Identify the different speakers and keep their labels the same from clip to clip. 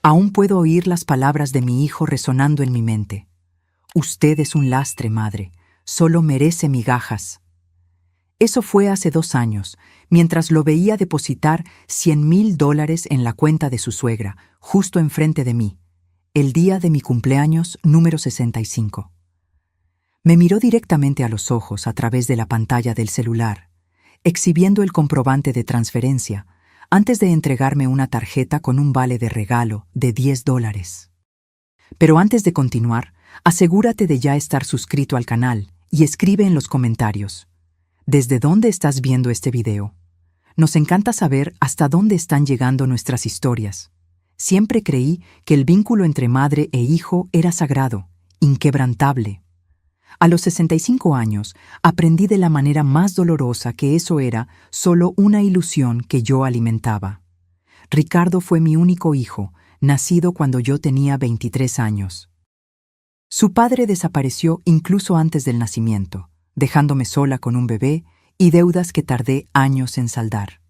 Speaker 1: Aún puedo oír las palabras de mi hijo resonando en mi mente. Usted es un lastre, madre. Solo merece migajas. Eso fue hace 2 años, mientras lo veía depositar $100,000 en la cuenta de su suegra, justo enfrente de mí, el día de mi cumpleaños número 65. Me miró directamente a los ojos a través de la pantalla del celular, exhibiendo el comprobante de transferencia, antes de entregarme una tarjeta con un vale de regalo de $10. Pero antes de continuar, asegúrate de ya estar suscrito al canal y escribe en los comentarios: ¿desde dónde estás viendo este video? Nos encanta saber hasta dónde están llegando nuestras historias. Siempre creí que el vínculo entre madre e hijo era sagrado, inquebrantable. A los 65 años, aprendí de la manera más dolorosa que eso era solo una ilusión que yo alimentaba. Ricardo fue mi único hijo, nacido cuando yo tenía 23 años. Su padre desapareció incluso antes del nacimiento, dejándome sola con un bebé y deudas que tardé años en saldar.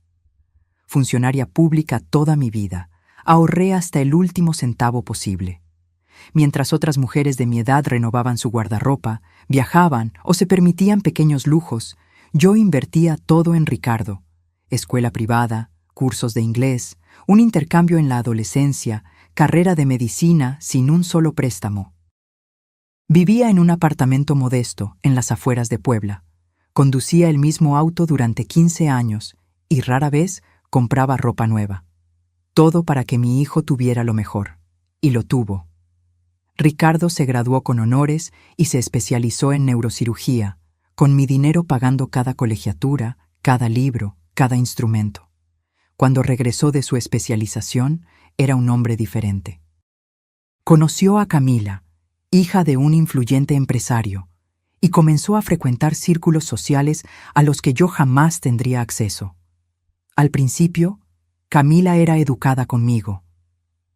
Speaker 1: Funcionaria pública toda mi vida, ahorré hasta el último centavo posible. Mientras otras mujeres de mi edad renovaban su guardarropa, viajaban o se permitían pequeños lujos, yo invertía todo en Ricardo: escuela privada, cursos de inglés, un intercambio en la adolescencia, carrera de medicina sin un solo préstamo. Vivía en un apartamento modesto en las afueras de Puebla. Conducía el mismo auto durante 15 años y rara vez compraba ropa nueva. Todo para que mi hijo tuviera lo mejor. Y lo tuvo. Ricardo se graduó con honores y se especializó en neurocirugía, con mi dinero pagando cada colegiatura, cada libro, cada instrumento. Cuando regresó de su especialización, era un hombre diferente. Conoció a Camila, hija de un influyente empresario, y comenzó a frecuentar círculos sociales a los que yo jamás tendría acceso. Al principio, Camila era educada conmigo.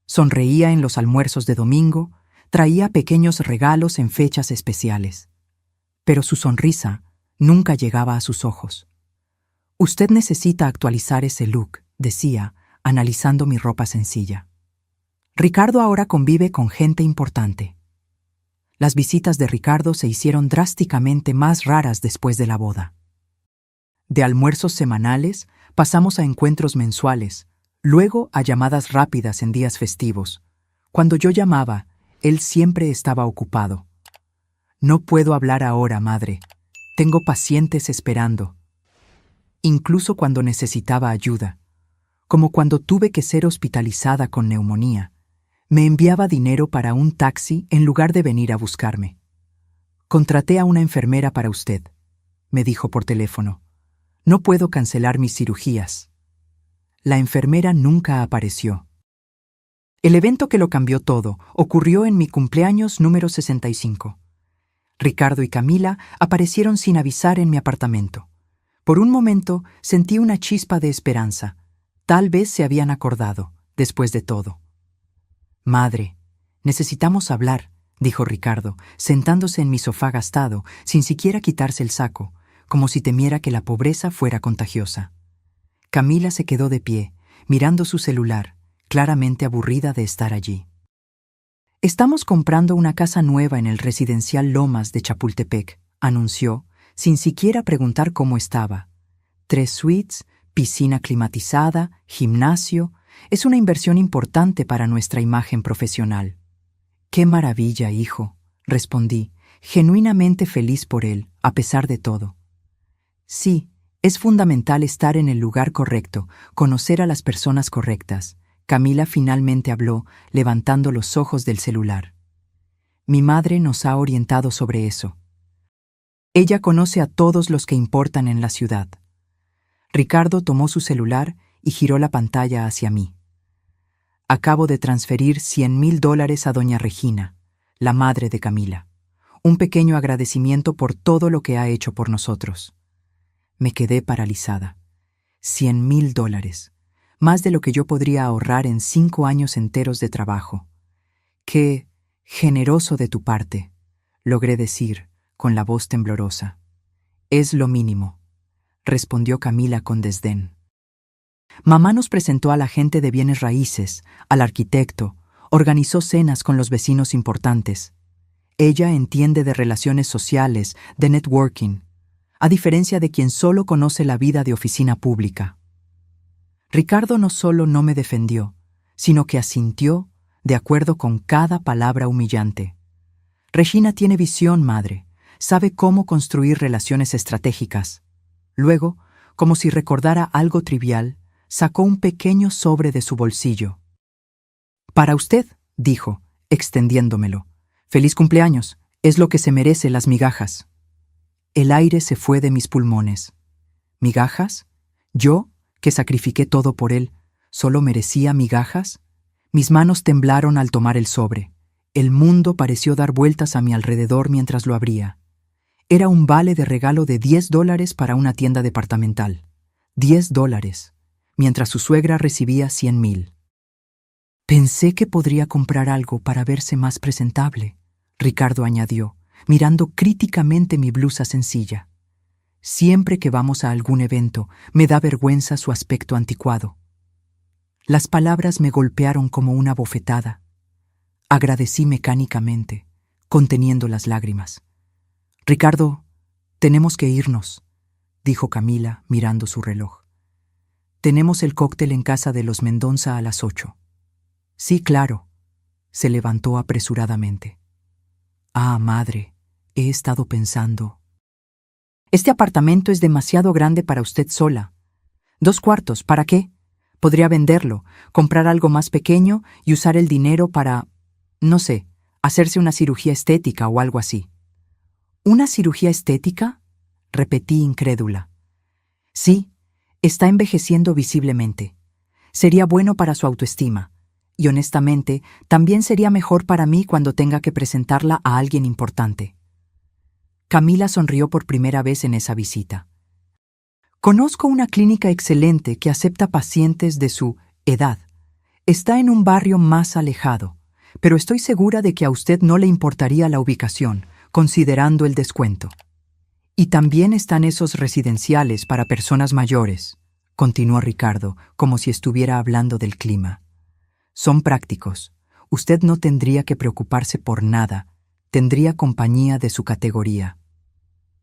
Speaker 1: Sonreía en los almuerzos de domingo, traía pequeños regalos en fechas especiales. Pero su sonrisa nunca llegaba a sus ojos. Usted necesita actualizar ese look, decía, analizando mi ropa sencilla. Ricardo ahora convive con gente importante. Las visitas de Ricardo se hicieron drásticamente más raras después de la boda. De almuerzos semanales pasamos a encuentros mensuales, luego a llamadas rápidas en días festivos. Cuando yo llamaba, él siempre estaba ocupado. No puedo hablar ahora, madre. Tengo pacientes esperando. Incluso cuando necesitaba ayuda, como cuando tuve que ser hospitalizada con neumonía, me enviaba dinero para un taxi en lugar de venir a buscarme. Contraté a una enfermera para usted, me dijo por teléfono. No puedo cancelar mis cirugías. La enfermera nunca apareció. El evento que lo cambió todo ocurrió en mi cumpleaños número 65. Ricardo y Camila aparecieron sin avisar en mi apartamento. Por un momento sentí una chispa de esperanza. Tal vez se habían acordado, después de todo. Madre, necesitamos hablar, dijo Ricardo, sentándose en mi sofá gastado, sin siquiera quitarse el saco, como si temiera que la pobreza fuera contagiosa. Camila se quedó de pie, mirando su celular, claramente aburrida de estar allí. Estamos comprando una casa nueva en el residencial Lomas de Chapultepec, anunció, sin siquiera preguntar cómo estaba. 3 suites, piscina climatizada, gimnasio. Es una inversión importante para nuestra imagen profesional. ¡Qué maravilla, hijo!, respondí, genuinamente feliz por él, a pesar de todo. Sí, es fundamental estar en el lugar correcto, conocer a las personas correctas. Camila finalmente habló, levantando los ojos del celular. Mi madre nos ha orientado sobre eso. Ella conoce a todos los que importan en la ciudad. Ricardo tomó su celular y giró la pantalla hacia mí. Acabo de transferir $100,000 a doña Regina, la madre de Camila. Un pequeño agradecimiento por todo lo que ha hecho por nosotros. Me quedé paralizada. $100,000. Más de lo que yo podría ahorrar en 5 años enteros de trabajo. ¡Qué generoso de tu parte!, logré decir, con la voz temblorosa. Es lo mínimo, respondió Camila con desdén. Mamá nos presentó al agente de bienes raíces, al arquitecto, Organizó cenas con los vecinos importantes. Ella entiende de relaciones sociales, de networking, a diferencia de quien solo conoce la vida de oficina pública. Ricardo no solo no me defendió, sino que asintió de acuerdo con cada palabra humillante. Regina tiene visión, madre. Sabe cómo construir relaciones estratégicas. Luego, como si recordara algo trivial, sacó un pequeño sobre de su bolsillo. «Para usted», dijo, extendiéndomelo. «Feliz cumpleaños. Es lo que se merece las migajas». El aire se fue de mis pulmones. ¿Migajas? ¿Yo, que sacrifiqué todo por él, solo merecía migajas? Mis manos temblaron al tomar el sobre. El mundo pareció dar vueltas a mi alrededor mientras lo abría. Era un vale de regalo de $10 para una tienda departamental. $10, mientras su suegra recibía 100,000. Pensé que podría comprar algo para verse más presentable, Ricardo añadió, mirando críticamente mi blusa sencilla. Siempre que vamos a algún evento, me da vergüenza su aspecto anticuado. Las palabras me golpearon como una bofetada. Agradecí mecánicamente, conteniendo las lágrimas. «Ricardo, tenemos que irnos», dijo Camila, mirando su reloj. «Tenemos el cóctel en casa de los Mendonza a las 8. «Sí, claro», se levantó apresuradamente. «Ah, madre, he estado pensando. Este apartamento es demasiado grande para usted sola. 2 cuartos, ¿para qué? Podría venderlo, comprar algo más pequeño y usar el dinero para, no sé, hacerse una cirugía estética o algo así». «¿Una cirugía estética?», repetí incrédula. «Sí, está envejeciendo visiblemente. Sería bueno para su autoestima. Y honestamente, también sería mejor para mí cuando tenga que presentarla a alguien importante». Camila sonrió por primera vez en esa visita. «Conozco una clínica excelente que acepta pacientes de su edad. Está en un barrio más alejado, pero estoy segura de que a usted no le importaría la ubicación, considerando el descuento. Y también están esos residenciales para personas mayores», continuó Ricardo, como si estuviera hablando del clima. «Son prácticos. Usted no tendría que preocuparse por nada. Tendría compañía de su categoría».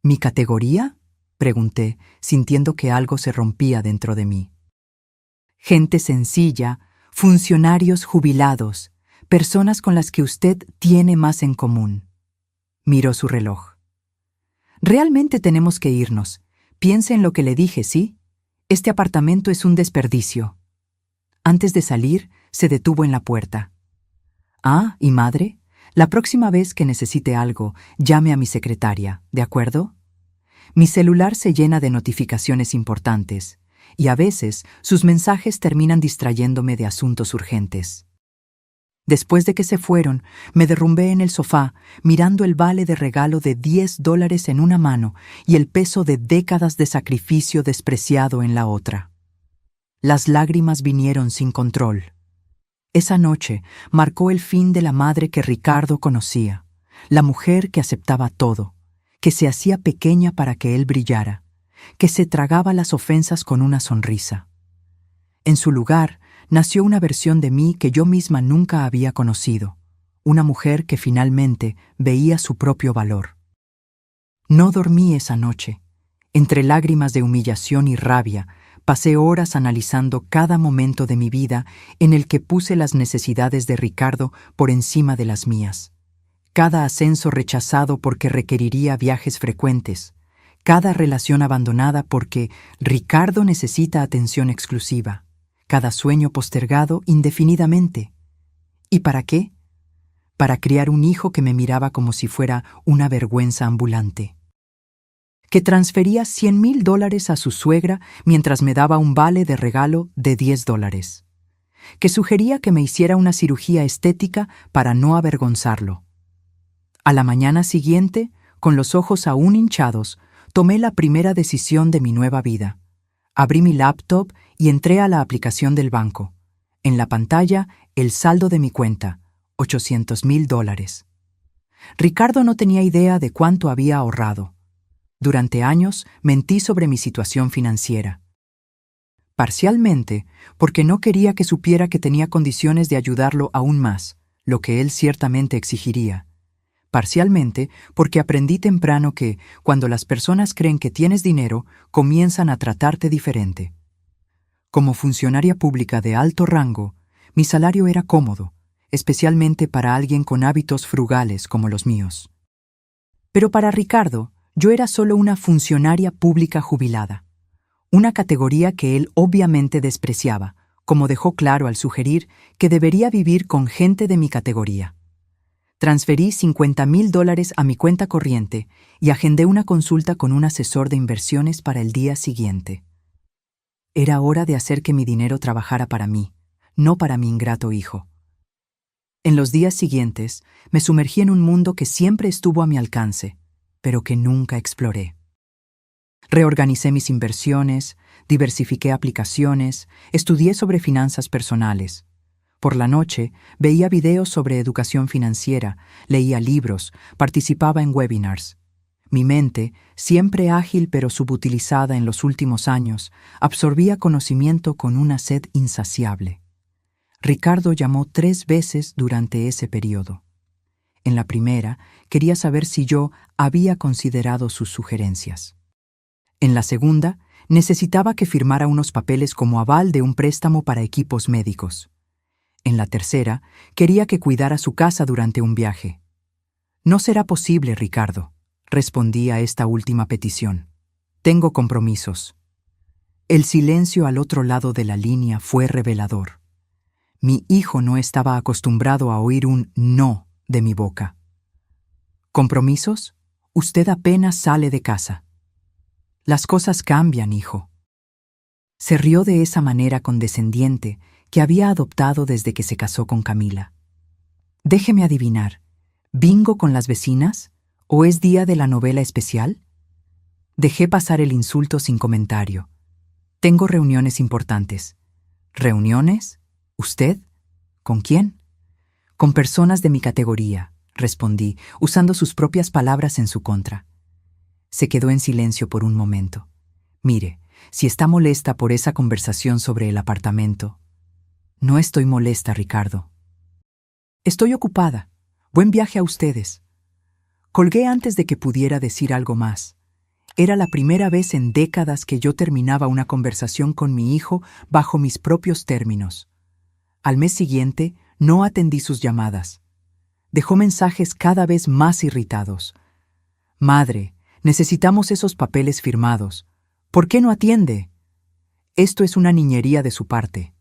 Speaker 1: «¿Mi categoría?», pregunté, sintiendo que algo se rompía dentro de mí. «Gente sencilla, funcionarios jubilados, personas con las que usted tiene más en común». Miró su reloj. «Realmente tenemos que irnos. Piense en lo que le dije, ¿sí? Este apartamento es un desperdicio». Antes de salir, se detuvo en la puerta. «Ah, ¿y madre? La próxima vez que necesite algo, llame a mi secretaria, ¿de acuerdo? Mi celular se llena de notificaciones importantes, y a veces sus mensajes terminan distrayéndome de asuntos urgentes». Después de que se fueron, me derrumbé en el sofá, mirando el vale de regalo de $10 en una mano y el peso de décadas de sacrificio despreciado en la otra. Las lágrimas vinieron sin control. Esa noche marcó el fin de la madre que Ricardo conocía, la mujer que aceptaba todo, que se hacía pequeña para que él brillara, que se tragaba las ofensas con una sonrisa. En su lugar, nació una versión de mí que yo misma nunca había conocido, una mujer que finalmente veía su propio valor. No dormí esa noche. Entre lágrimas de humillación y rabia, pasé horas analizando cada momento de mi vida en el que puse las necesidades de Ricardo por encima de las mías. Cada ascenso rechazado porque requeriría viajes frecuentes, cada relación abandonada porque Ricardo necesita atención exclusiva, cada sueño postergado indefinidamente. ¿Y para qué? Para criar un hijo que me miraba como si fuera una vergüenza ambulante, que transfería $100,000 a su suegra mientras me daba un vale de regalo de $10, que sugería que me hiciera una cirugía estética para no avergonzarlo. A la mañana siguiente, con los ojos aún hinchados, tomé la primera decisión de mi nueva vida. Abrí mi laptop y entré a la aplicación del banco. En la pantalla, el saldo de mi cuenta, $800,000. Ricardo no tenía idea de cuánto había ahorrado. Durante años mentí sobre mi situación financiera. Parcialmente, porque no quería que supiera que tenía condiciones de ayudarlo aún más, lo que él ciertamente exigiría. Parcialmente, porque aprendí temprano que, cuando las personas creen que tienes dinero, comienzan a tratarte diferente. Como funcionaria pública de alto rango, mi salario era cómodo, especialmente para alguien con hábitos frugales como los míos. Pero para Ricardo, yo era solo una funcionaria pública jubilada, una categoría que él obviamente despreciaba, como dejó claro al sugerir que debería vivir con gente de mi categoría. Transferí $50,000 a mi cuenta corriente y agendé una consulta con un asesor de inversiones para el día siguiente. Era hora de hacer que mi dinero trabajara para mí, no para mi ingrato hijo. En los días siguientes, me sumergí en un mundo que siempre estuvo a mi alcance, pero que nunca exploré. Reorganicé mis inversiones, diversifiqué aplicaciones, estudié sobre finanzas personales. Por la noche, veía videos sobre educación financiera, leía libros, participaba en webinars. Mi mente, siempre ágil pero subutilizada en los últimos años, absorbía conocimiento con una sed insaciable. Ricardo llamó 3 veces durante ese periodo. En la primera, quería saber si yo había considerado sus sugerencias. En la segunda, necesitaba que firmara unos papeles como aval de un préstamo para equipos médicos. En la tercera, quería que cuidara su casa durante un viaje. «No será posible, Ricardo», respondí a esta última petición. «Tengo compromisos». El silencio al otro lado de la línea fue revelador. Mi hijo no estaba acostumbrado a oír un «no» de mi boca. «¿Compromisos? Usted apenas sale de casa». «Las cosas cambian, hijo». Se rió de esa manera condescendiente que había adoptado desde que se casó con Camila. «Déjeme adivinar, ¿bingo con las vecinas? ¿O es día de la novela especial?» Dejé pasar el insulto sin comentario. «Tengo reuniones importantes». «¿Reuniones? ¿Usted? ¿Con quién?» «Con personas de mi categoría», respondí, usando sus propias palabras en su contra. Se quedó en silencio por un momento. «Mire, si está molesta por esa conversación sobre el apartamento». «No estoy molesta, Ricardo». «Estoy ocupada. Buen viaje a ustedes». Colgué antes de que pudiera decir algo más. Era la primera vez en décadas que yo terminaba una conversación con mi hijo bajo mis propios términos. Al mes siguiente, no atendí sus llamadas. Dejó mensajes cada vez más irritados. «Madre, necesitamos esos papeles firmados. ¿Por qué no atiende?» Esto es una niñería de su parte.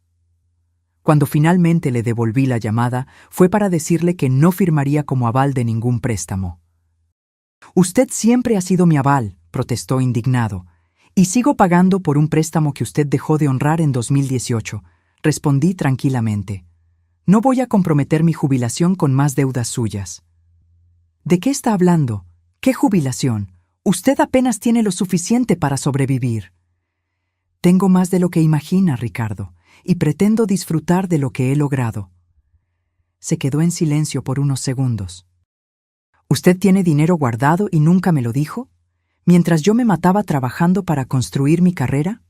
Speaker 1: Cuando finalmente le devolví la llamada, fue para decirle que no firmaría como aval de ningún préstamo. «Usted siempre ha sido mi aval», protestó indignado, «y sigo pagando por un préstamo que usted dejó de honrar en 2018, respondí tranquilamente. «No voy a comprometer mi jubilación con más deudas suyas». «¿De qué está hablando? ¿Qué jubilación? Usted apenas tiene lo suficiente para sobrevivir». «Tengo más de lo que imagina, Ricardo, y pretendo disfrutar de lo que he logrado». Se quedó en silencio por unos segundos. «¿Usted tiene dinero guardado y nunca me lo dijo? Mientras yo me mataba trabajando para construir mi carrera».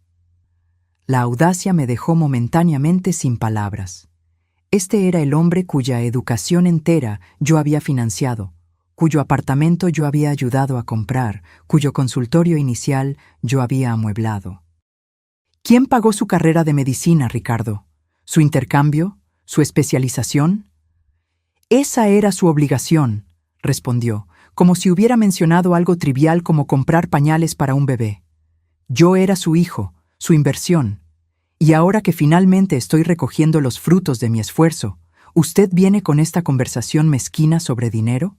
Speaker 1: La audacia me dejó momentáneamente sin palabras. Este era el hombre cuya educación entera yo había financiado, cuyo apartamento yo había ayudado a comprar, cuyo consultorio inicial yo había amueblado. ¿Quién pagó su carrera de medicina, Ricardo? ¿Su intercambio? ¿Su especialización? «Esa era su obligación», respondió, como si hubiera mencionado algo trivial como comprar pañales para un bebé. «Yo era su hijo, su inversión. Y ahora que finalmente estoy recogiendo los frutos de mi esfuerzo, ¿usted viene con esta conversación mezquina sobre dinero?»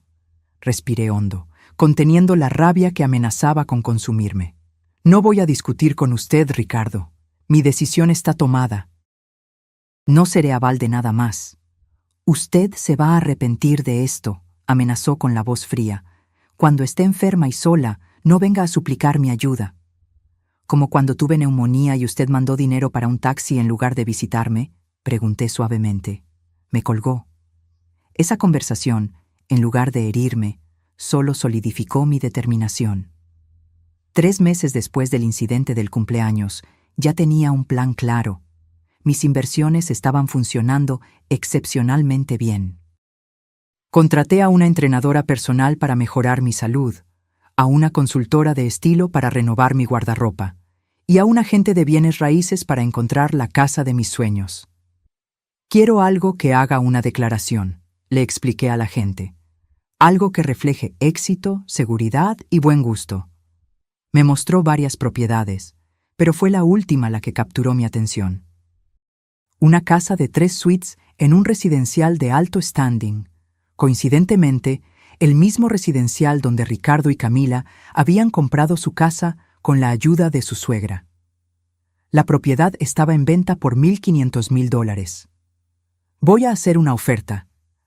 Speaker 1: Respiré hondo, conteniendo la rabia que amenazaba con consumirme. «No voy a discutir con usted, Ricardo. Mi decisión está tomada. No seré aval de nada más. Usted se va a arrepentir de esto», amenazó con la voz fría. «Cuando esté enferma y sola, no venga a suplicar mi ayuda». «¿Como cuando tuve neumonía y usted mandó dinero para un taxi en lugar de visitarme?», pregunté suavemente. Me colgó. Esa conversación, en lugar de herirme, solo solidificó mi determinación. 3 meses después del incidente del cumpleaños, Ya tenía un plan claro. Mis inversiones estaban funcionando excepcionalmente bien. Contraté a una entrenadora personal para mejorar mi salud, a una consultora de estilo para renovar mi guardarropa, y a un agente de bienes raíces para encontrar la casa de mis sueños. Quiero algo que haga una declaración, le expliqué a la gente. Algo que refleje éxito, seguridad y buen gusto. Me mostró varias propiedades, pero fue la última la que capturó mi atención. Una casa de 3 suites en un residencial de alto standing. Coincidentemente, el mismo residencial donde Ricardo y Camila habían comprado su casa con la ayuda de su suegra. La propiedad estaba en venta por $1.500.000. Voy a hacer una oferta.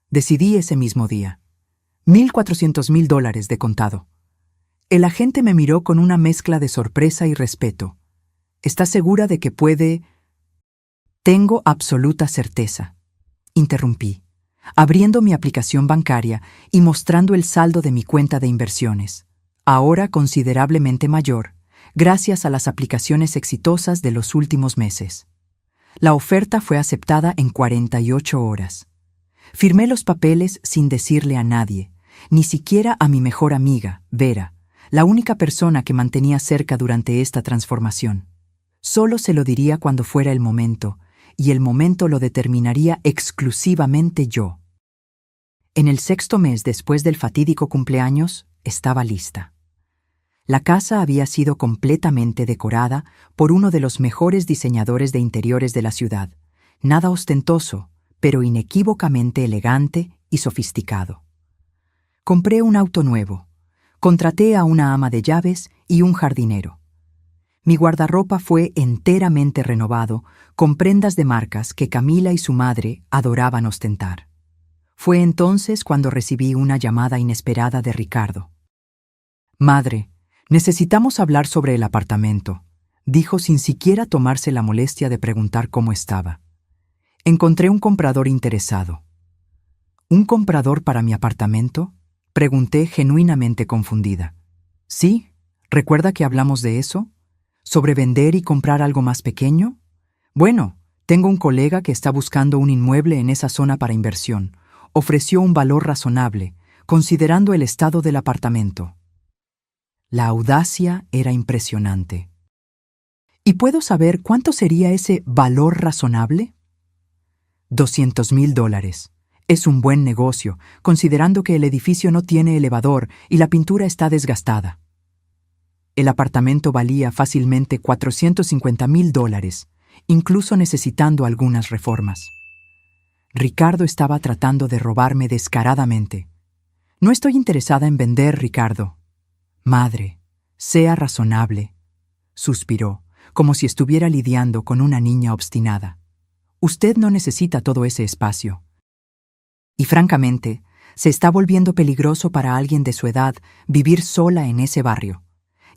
Speaker 1: Decidí ese mismo día. $1.400.000 de contado. El agente me miró con una mezcla de sorpresa y respeto. ¿Estás segura de que puede...? Tengo absoluta certeza. Interrumpí, abriendo mi aplicación bancaria y mostrando el saldo de mi cuenta de inversiones, ahora considerablemente mayor, gracias a las aplicaciones exitosas de los últimos meses. La oferta fue aceptada en 48 horas. Firmé los papeles sin decirle a nadie, ni siquiera a mi mejor amiga, Vera, la única persona que mantenía cerca durante esta transformación. Solo se lo diría cuando fuera el momento, y el momento lo determinaría exclusivamente yo. En el 6º mes después del fatídico cumpleaños, estaba lista. La casa había sido completamente decorada por uno de los mejores diseñadores de interiores de la ciudad, nada ostentoso, pero inequívocamente elegante y sofisticado. Compré un auto nuevo, contraté a una ama de llaves y un jardinero. Mi guardarropa fue enteramente renovado con prendas de marcas que Camila y su madre adoraban ostentar. Fue entonces cuando recibí una llamada inesperada de Ricardo. «Madre, necesitamos hablar sobre el apartamento», dijo sin siquiera tomarse la molestia de preguntar cómo estaba. «Encontré un comprador interesado». «¿Un comprador para mi apartamento?», pregunté genuinamente confundida. «Sí, ¿recuerda que hablamos de eso? ¿Sobre vender y comprar algo más pequeño? Bueno, tengo un colega que está buscando un inmueble en esa zona para inversión. Ofreció un valor razonable, considerando el estado del apartamento». La audacia era impresionante. ¿Y puedo saber cuánto sería ese valor razonable? $200.000. Es un buen negocio, considerando que el edificio no tiene elevador y la pintura está desgastada. El apartamento valía fácilmente $450.000, incluso necesitando algunas reformas. Ricardo estaba tratando de robarme descaradamente. «No estoy interesada en vender, Ricardo». «Madre, sea razonable», suspiró, como si estuviera lidiando con una niña obstinada. «Usted no necesita todo ese espacio. Y francamente, se está volviendo peligroso para alguien de su edad vivir sola en ese barrio.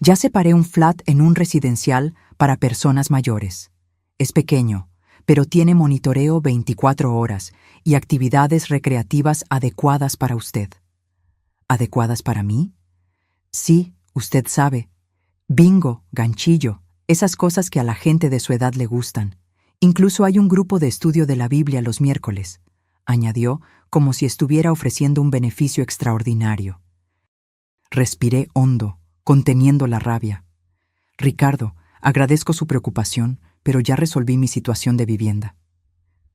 Speaker 1: Ya separé un flat en un residencial para personas mayores. Es pequeño, pero tiene monitoreo 24 horas y actividades recreativas adecuadas para usted». «¿Adecuadas para mí?» «Sí, usted sabe. Bingo, ganchillo, esas cosas que a la gente de su edad le gustan. Incluso hay un grupo de estudio de la Biblia los miércoles», añadió, como si estuviera ofreciendo un beneficio extraordinario. Respiré hondo, conteniendo la rabia. «Ricardo, agradezco su preocupación, pero ya resolví mi situación de vivienda».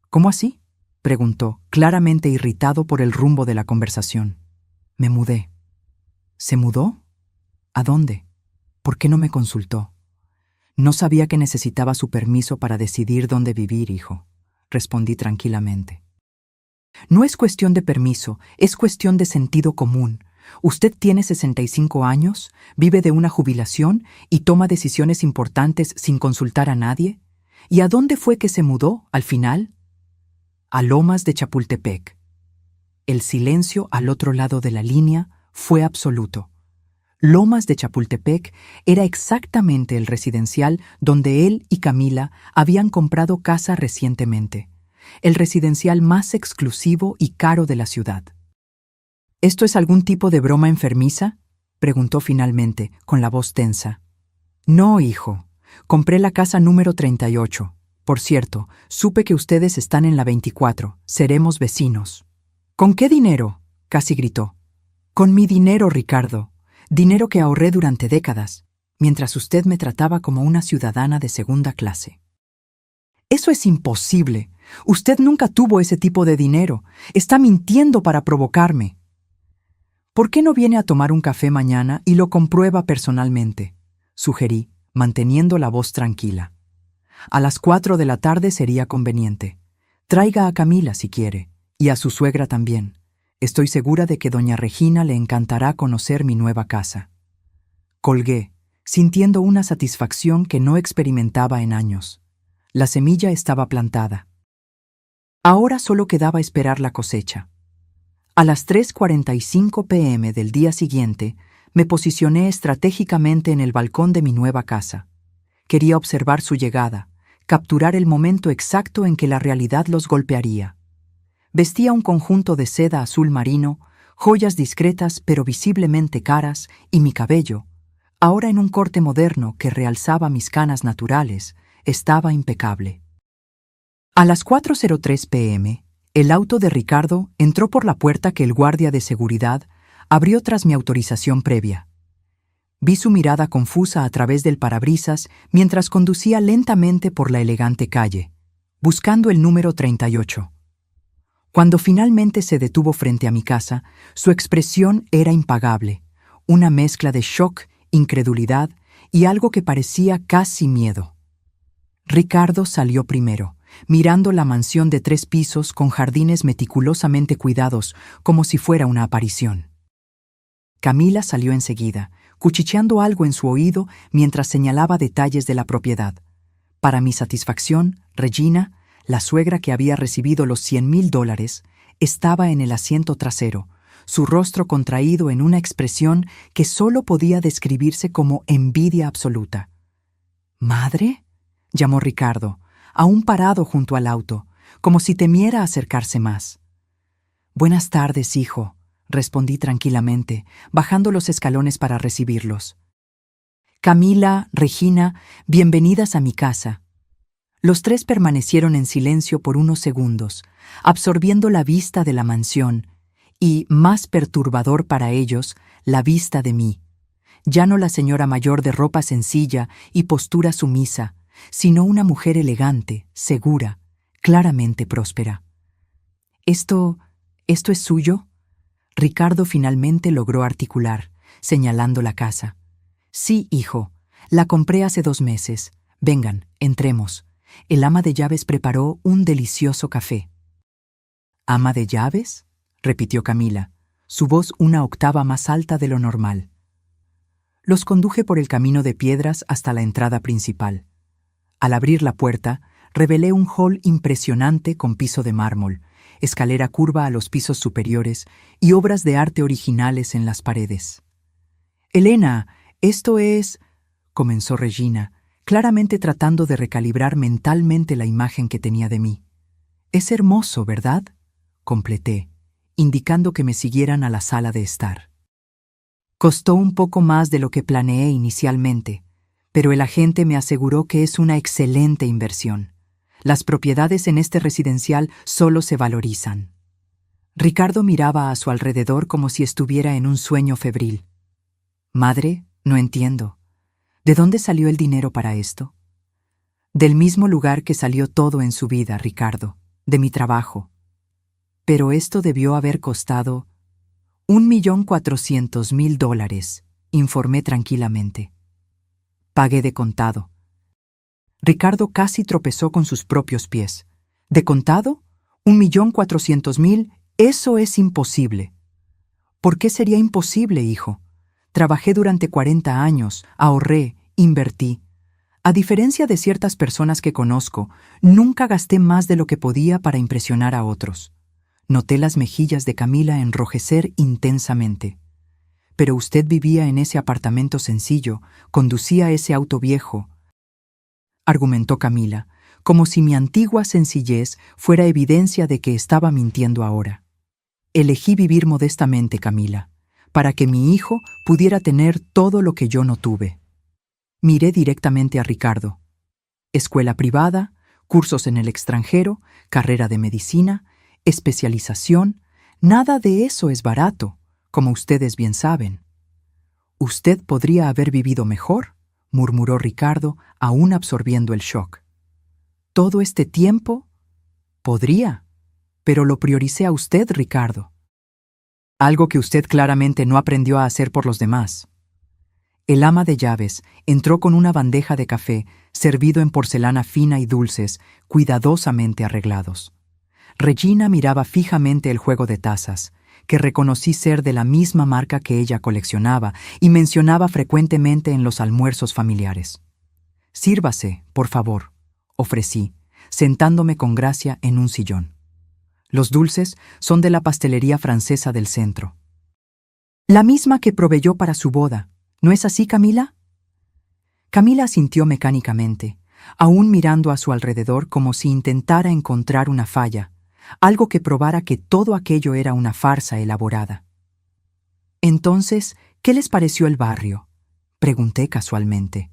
Speaker 1: «¿Cómo así?», preguntó, claramente irritado por el rumbo de la conversación. «Me mudé». «¿Se mudó? ¿A dónde? ¿Por qué no me consultó?» «No sabía que necesitaba su permiso para decidir dónde vivir, hijo», respondí tranquilamente. «No es cuestión de permiso, es cuestión de sentido común. Usted tiene 65 años, vive de una jubilación y toma decisiones importantes sin consultar a nadie. ¿Y a dónde fue que se mudó, al final?» «A Lomas de Chapultepec». El silencio al otro lado de la línea fue absoluto. Lomas de Chapultepec era exactamente el residencial donde él y Camila habían comprado casa recientemente, el residencial más exclusivo y caro de la ciudad. «¿Esto es algún tipo de broma enfermiza?», preguntó finalmente, con la voz tensa. «No, hijo, Compré la casa número 38. Por cierto, supe que ustedes están en la 24. Seremos vecinos. ¿Con qué dinero?, casi gritó. Con mi dinero, Ricardo. Dinero que ahorré durante décadas, mientras usted me trataba como una ciudadana de segunda clase. Eso es imposible. Usted nunca tuvo ese tipo de dinero. Está mintiendo para provocarme. ¿Por qué no viene a tomar un café mañana y lo comprueba personalmente?, sugerí, manteniendo la voz tranquila. A las 4 de la tarde sería conveniente. Traiga a Camila si quiere, y a su suegra también. Estoy segura de que doña Regina le encantará conocer mi nueva casa. Colgué, sintiendo una satisfacción que no experimentaba en años. La semilla estaba plantada. Ahora solo quedaba esperar la cosecha. A las 3:45 p.m. del día siguiente, me posicioné estratégicamente en el balcón de mi nueva casa. Quería observar su llegada, capturar el momento exacto en que la realidad los golpearía. Vestía un conjunto de seda azul marino, joyas discretas pero visiblemente caras, y mi cabello, ahora en un corte moderno que realzaba mis canas naturales, estaba impecable. A las 4:03 p.m., el auto de Ricardo entró por la puerta que el guardia de seguridad abrió tras mi autorización previa. Vi su mirada confusa a través del parabrisas mientras conducía lentamente por la elegante calle, buscando el número 38. Cuando finalmente se detuvo frente a mi casa, su expresión era impagable, una mezcla de shock, incredulidad y algo que parecía casi miedo. Ricardo salió primero, mirando la mansión de 3 pisos con jardines meticulosamente cuidados, como si fuera una aparición. Camila salió enseguida, cuchicheando algo en su oído mientras señalaba detalles de la propiedad. Para mi satisfacción, Regina, la suegra que había recibido los $100,000, estaba en el asiento trasero, su rostro contraído en una expresión que solo podía describirse como envidia absoluta. ¿Madre?, llamó Ricardo, aún parado junto al auto, como si temiera acercarse más. «Buenas tardes, hijo», respondí tranquilamente, bajando los escalones para recibirlos. «Camila, Regina, bienvenidas a mi casa». Los 3 permanecieron en silencio por unos segundos, absorbiendo la vista de la mansión y, más perturbador para ellos, la vista de mí. Ya no la señora mayor de ropa sencilla y postura sumisa, sino una mujer elegante, segura, claramente próspera. ¿Esto es suyo?», Ricardo finalmente logró articular, señalando la casa. «Sí, hijo, la compré hace 2 meses. Vengan, entremos». El ama de llaves preparó un delicioso café. «¿Ama de llaves?», repitió Camila, su voz una octava más alta de lo normal. Los conduje por el camino de piedras hasta la entrada principal. Al abrir la puerta, revelé un hall impresionante con piso de mármol, escalera curva a los pisos superiores y obras de arte originales en las paredes. «Elena, esto es…», comenzó Regina, claramente tratando de recalibrar mentalmente la imagen que tenía de mí. «Es hermoso, ¿verdad?», completé, indicando que me siguieran a la sala de estar. Costó un poco más de lo que planeé inicialmente, pero el agente me aseguró que es una excelente inversión. Las propiedades en este residencial solo se valorizan. Ricardo miraba a su alrededor como si estuviera en un sueño febril. «Madre, no entiendo. ¿De dónde salió el dinero para esto?». «Del mismo lugar que salió todo en su vida, Ricardo, de mi trabajo. Pero esto debió haber costado $1,400,000, informé tranquilamente. Pagué de contado». Ricardo casi tropezó con sus propios pies. «¿De contado? $1,400,000, eso es imposible». «¿Por qué sería imposible, hijo? Trabajé durante 40 años, ahorré, invertí. A diferencia de ciertas personas que conozco, nunca gasté más de lo que podía para impresionar a otros». Noté las mejillas de Camila enrojecer intensamente. «Pero usted vivía en ese apartamento sencillo, conducía ese auto viejo», argumentó Camila, como si mi antigua sencillez fuera evidencia de que estaba mintiendo ahora. «Elegí vivir modestamente, Camila, para que mi hijo pudiera tener todo lo que yo no tuve». Miré directamente a Ricardo. Escuela privada, cursos en el extranjero, carrera de medicina, especialización, nada de eso es barato, como ustedes bien saben. Usted podría haber vivido mejor, murmuró Ricardo, aún absorbiendo el shock. ¿Todo este tiempo? Podría, pero lo prioricé a usted, Ricardo. Algo que usted claramente no aprendió a hacer por los demás. El ama de llaves entró con una bandeja de café servido en porcelana fina y dulces, cuidadosamente arreglados. Regina miraba fijamente el juego de tazas, que reconocí ser de la misma marca que ella coleccionaba y mencionaba frecuentemente en los almuerzos familiares. «Sírvase, por favor», ofrecí, sentándome con gracia en un sillón. Los dulces son de la pastelería francesa del centro. La misma que proveyó para su boda, ¿no es así, Camila? Camila asintió mecánicamente, aún mirando a su alrededor como si intentara encontrar una falla, algo que probara que todo aquello era una farsa elaborada. Entonces, ¿qué les pareció el barrio?, pregunté casualmente.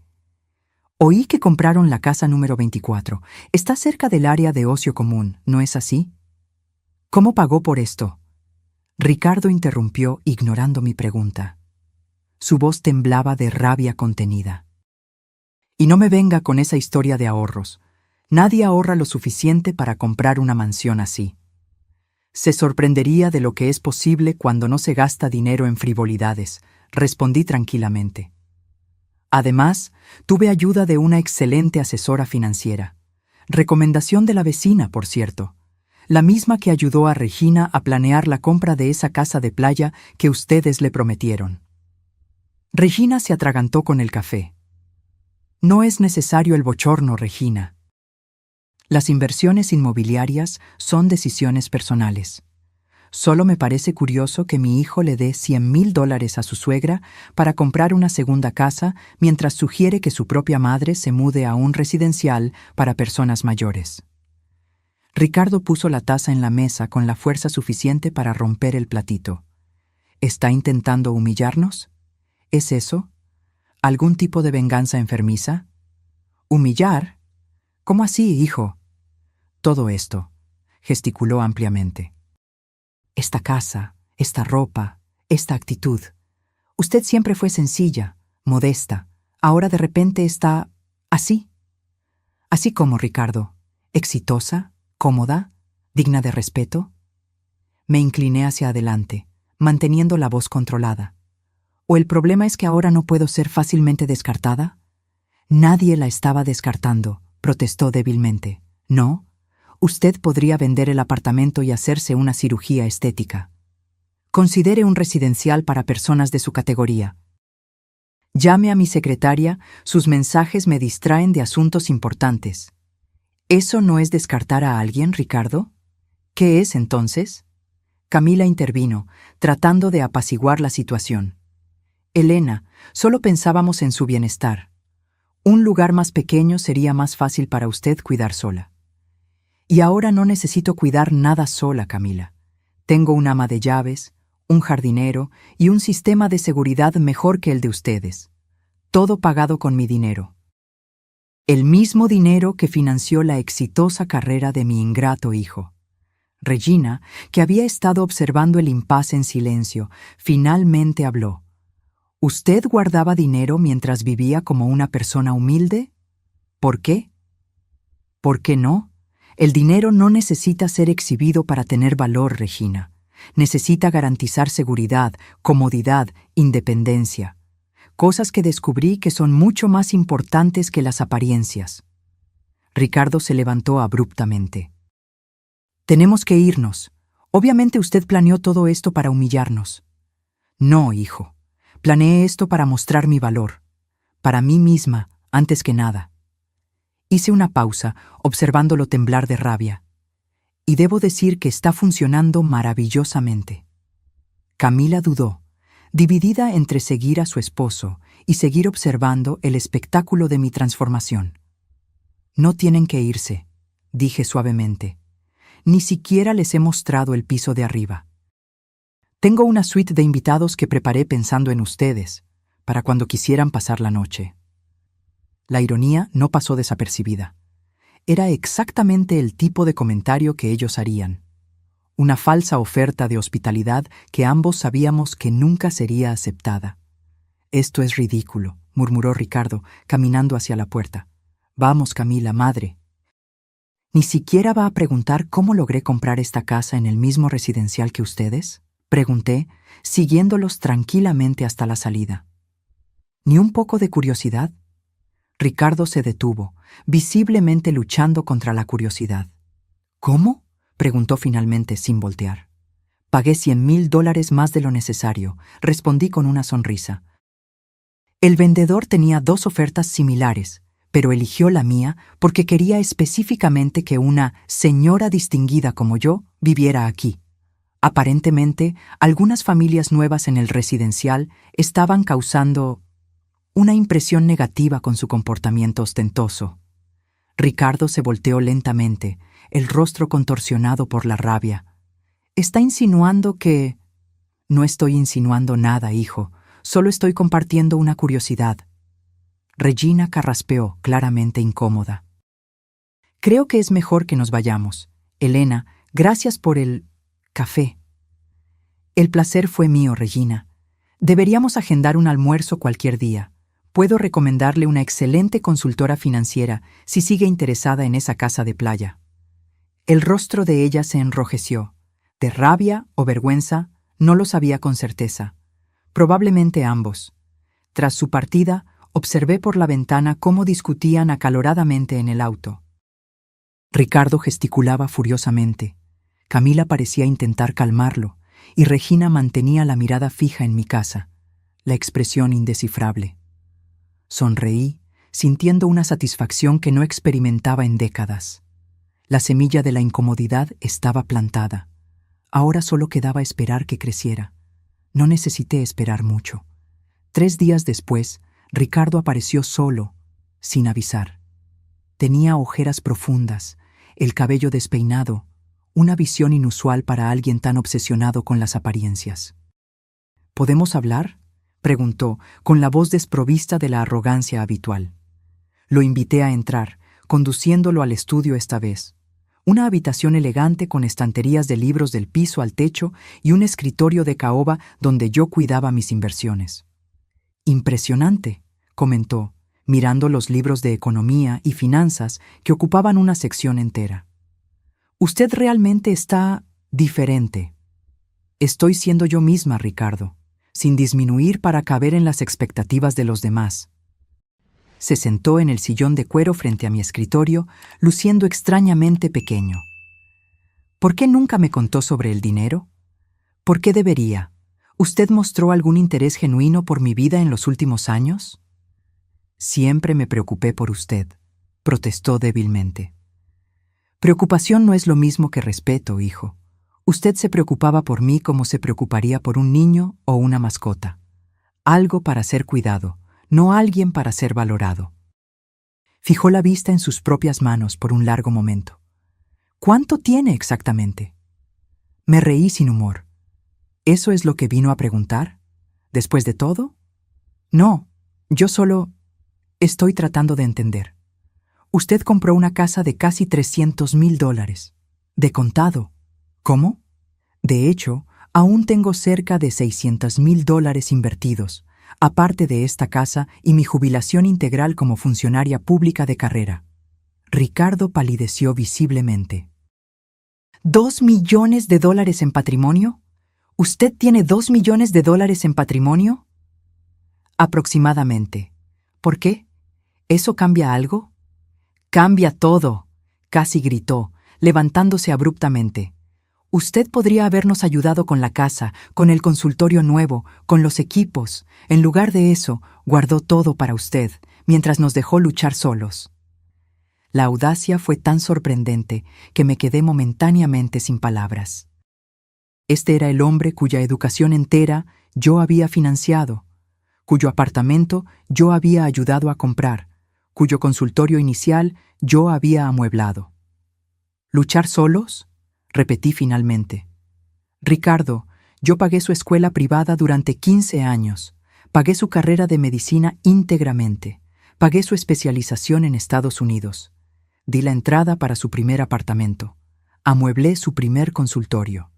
Speaker 1: Oí que compraron la casa número 24. Está cerca del área de ocio común, ¿no es así? ¿Cómo pagó por esto? Ricardo interrumpió, ignorando mi pregunta. Su voz temblaba de rabia contenida. Y no me venga con esa historia de ahorros. Nadie ahorra lo suficiente para comprar una mansión así. Se sorprendería de lo que es posible cuando no se gasta dinero en frivolidades, respondí tranquilamente. Además, tuve ayuda de una excelente asesora financiera. Recomendación de la vecina, por cierto. La misma que ayudó a Regina a planear la compra de esa casa de playa que ustedes le prometieron. Regina se atragantó con el café. No es necesario el bochorno, Regina. Las inversiones inmobiliarias son decisiones personales. Solo me parece curioso que mi hijo le dé $100,000 a su suegra para comprar una segunda casa mientras sugiere que su propia madre se mude a un residencial para personas mayores. Ricardo puso la taza en la mesa con la fuerza suficiente para romper el platito. ¿Está intentando humillarnos? ¿Es eso? ¿Algún tipo de venganza enfermiza? ¿Humillar? ¿Cómo así, hijo? Todo esto, gesticuló ampliamente. Esta casa, esta ropa, esta actitud. Usted siempre fue sencilla, modesta. Ahora de repente está así. Así como Ricardo, exitosa, cómoda, digna de respeto. Me incliné hacia adelante, manteniendo la voz controlada. ¿O el problema es que ahora no puedo ser fácilmente descartada? Nadie la estaba descartando, protestó débilmente. ¿No? Usted podría vender el apartamento y hacerse una cirugía estética. Considere un residencial para personas de su categoría. Llame a mi secretaria, sus mensajes me distraen de asuntos importantes. ¿Eso no es descartar a alguien, Ricardo? ¿Qué es entonces? Camila intervino, tratando de apaciguar la situación. Elena, solo pensábamos en su bienestar. Un lugar más pequeño sería más fácil para usted cuidar sola. Y ahora no necesito cuidar nada sola, Camila. Tengo un ama de llaves, un jardinero y un sistema de seguridad mejor que el de ustedes. Todo pagado con mi dinero. El mismo dinero que financió la exitosa carrera de mi ingrato hijo. Regina, que había estado observando el impasse en silencio, finalmente habló. ¿Usted guardaba dinero mientras vivía como una persona humilde? ¿Por qué? ¿Por qué no? El dinero no necesita ser exhibido para tener valor, Regina. Necesita garantizar seguridad, comodidad, independencia. Cosas que descubrí que son mucho más importantes que las apariencias. Ricardo se levantó abruptamente. Tenemos que irnos. Obviamente usted planeó todo esto para humillarnos. No, hijo. Planeé esto para mostrar mi valor. Para mí misma, antes que nada. Hice una pausa, observándolo temblar de rabia. Y debo decir que está funcionando maravillosamente. Camila dudó, dividida entre seguir a su esposo y seguir observando el espectáculo de mi transformación. No tienen que irse, dije suavemente. Ni siquiera les he mostrado el piso de arriba. Tengo una suite de invitados que preparé pensando en ustedes, para cuando quisieran pasar la noche. La ironía no pasó desapercibida. Era exactamente el tipo de comentario que ellos harían. Una falsa oferta de hospitalidad que ambos sabíamos que nunca sería aceptada. «Esto es ridículo», murmuró Ricardo, caminando hacia la puerta. «Vamos, Camila, madre». «¿Ni siquiera va a preguntar cómo logré comprar esta casa en el mismo residencial que ustedes?», pregunté, siguiéndolos tranquilamente hasta la salida. «¿Ni un poco de curiosidad?». Ricardo se detuvo, visiblemente luchando contra la curiosidad. «¿Cómo?», preguntó finalmente sin voltear. «Pagué $100,000 más de lo necesario», respondí con una sonrisa. El vendedor tenía 2 ofertas similares, pero eligió la mía porque quería específicamente que una señora distinguida como yo viviera aquí. Aparentemente, algunas familias nuevas en el residencial estaban causando una impresión negativa con su comportamiento ostentoso. Ricardo se volteó lentamente, el rostro contorsionado por la rabia. «¿Está insinuando que...?» «No estoy insinuando nada, hijo. Solo estoy compartiendo una curiosidad». Regina carraspeó, claramente incómoda. «Creo que es mejor que nos vayamos. Elena, gracias por el café». «El placer fue mío, Regina. Deberíamos agendar un almuerzo cualquier día. Puedo recomendarle una excelente consultora financiera si sigue interesada en esa casa de playa». El rostro de ella se enrojeció. De rabia o vergüenza, no lo sabía con certeza. Probablemente ambos. Tras su partida, observé por la ventana cómo discutían acaloradamente en el auto. Ricardo gesticulaba furiosamente. Camila parecía intentar calmarlo, y Regina mantenía la mirada fija en mi casa, la expresión indescifrable. Sonreí, sintiendo una satisfacción que no experimentaba en décadas. La semilla de la incomodidad estaba plantada. Ahora solo quedaba esperar que creciera. No necesité esperar mucho. 3 días después, Ricardo apareció solo, sin avisar. Tenía ojeras profundas, el cabello despeinado, una visión inusual para alguien tan obsesionado con las apariencias. «¿Podemos hablar?», preguntó, con la voz desprovista de la arrogancia habitual. Lo invité a entrar, conduciéndolo al estudio esta vez. Una habitación elegante con estanterías de libros del piso al techo y un escritorio de caoba donde yo cuidaba mis inversiones. «Impresionante», comentó, mirando los libros de economía y finanzas que ocupaban una sección entera. «Usted realmente está diferente». «Estoy siendo yo misma, Ricardo, sin disminuir para caber en las expectativas de los demás». Se sentó en el sillón de cuero frente a mi escritorio, luciendo extrañamente pequeño. «¿Por qué nunca me contó sobre el dinero?». «¿Por qué debería? ¿Usted mostró algún interés genuino por mi vida en los últimos años?». «Siempre me preocupé por usted», protestó débilmente. «Preocupación no es lo mismo que respeto, hijo. Usted se preocupaba por mí como se preocuparía por un niño o una mascota. Algo para ser cuidado, no alguien para ser valorado». Fijó la vista en sus propias manos por un largo momento. «¿Cuánto tiene exactamente?». Me reí sin humor. «¿Eso es lo que vino a preguntar? ¿Después de todo?». «No, yo solo estoy tratando de entender. Usted compró una casa de casi $300,000. De contado». «¿Cómo?». «De hecho, aún tengo cerca de $600,000 invertidos, aparte de esta casa y mi jubilación integral como funcionaria pública de carrera». Ricardo palideció visiblemente. ¿$2 millones en patrimonio? ¿Usted tiene $2 millones en patrimonio? Aproximadamente. ¿Por qué? ¿Eso cambia algo? «Cambia todo», casi gritó, levantándose abruptamente. «Usted podría habernos ayudado con la casa, con el consultorio nuevo, con los equipos. En lugar de eso, guardó todo para usted, mientras nos dejó luchar solos». La audacia fue tan sorprendente que me quedé momentáneamente sin palabras. Este era el hombre cuya educación entera yo había financiado, cuyo apartamento yo había ayudado a comprar, cuyo consultorio inicial yo había amueblado. «¿Luchar solos?», repetí finalmente. «Ricardo, yo pagué su escuela privada durante 15 años, pagué su carrera de medicina íntegramente, Pagué su especialización en Estados Unidos. Di la entrada para su primer apartamento. Amueblé su primer consultorio.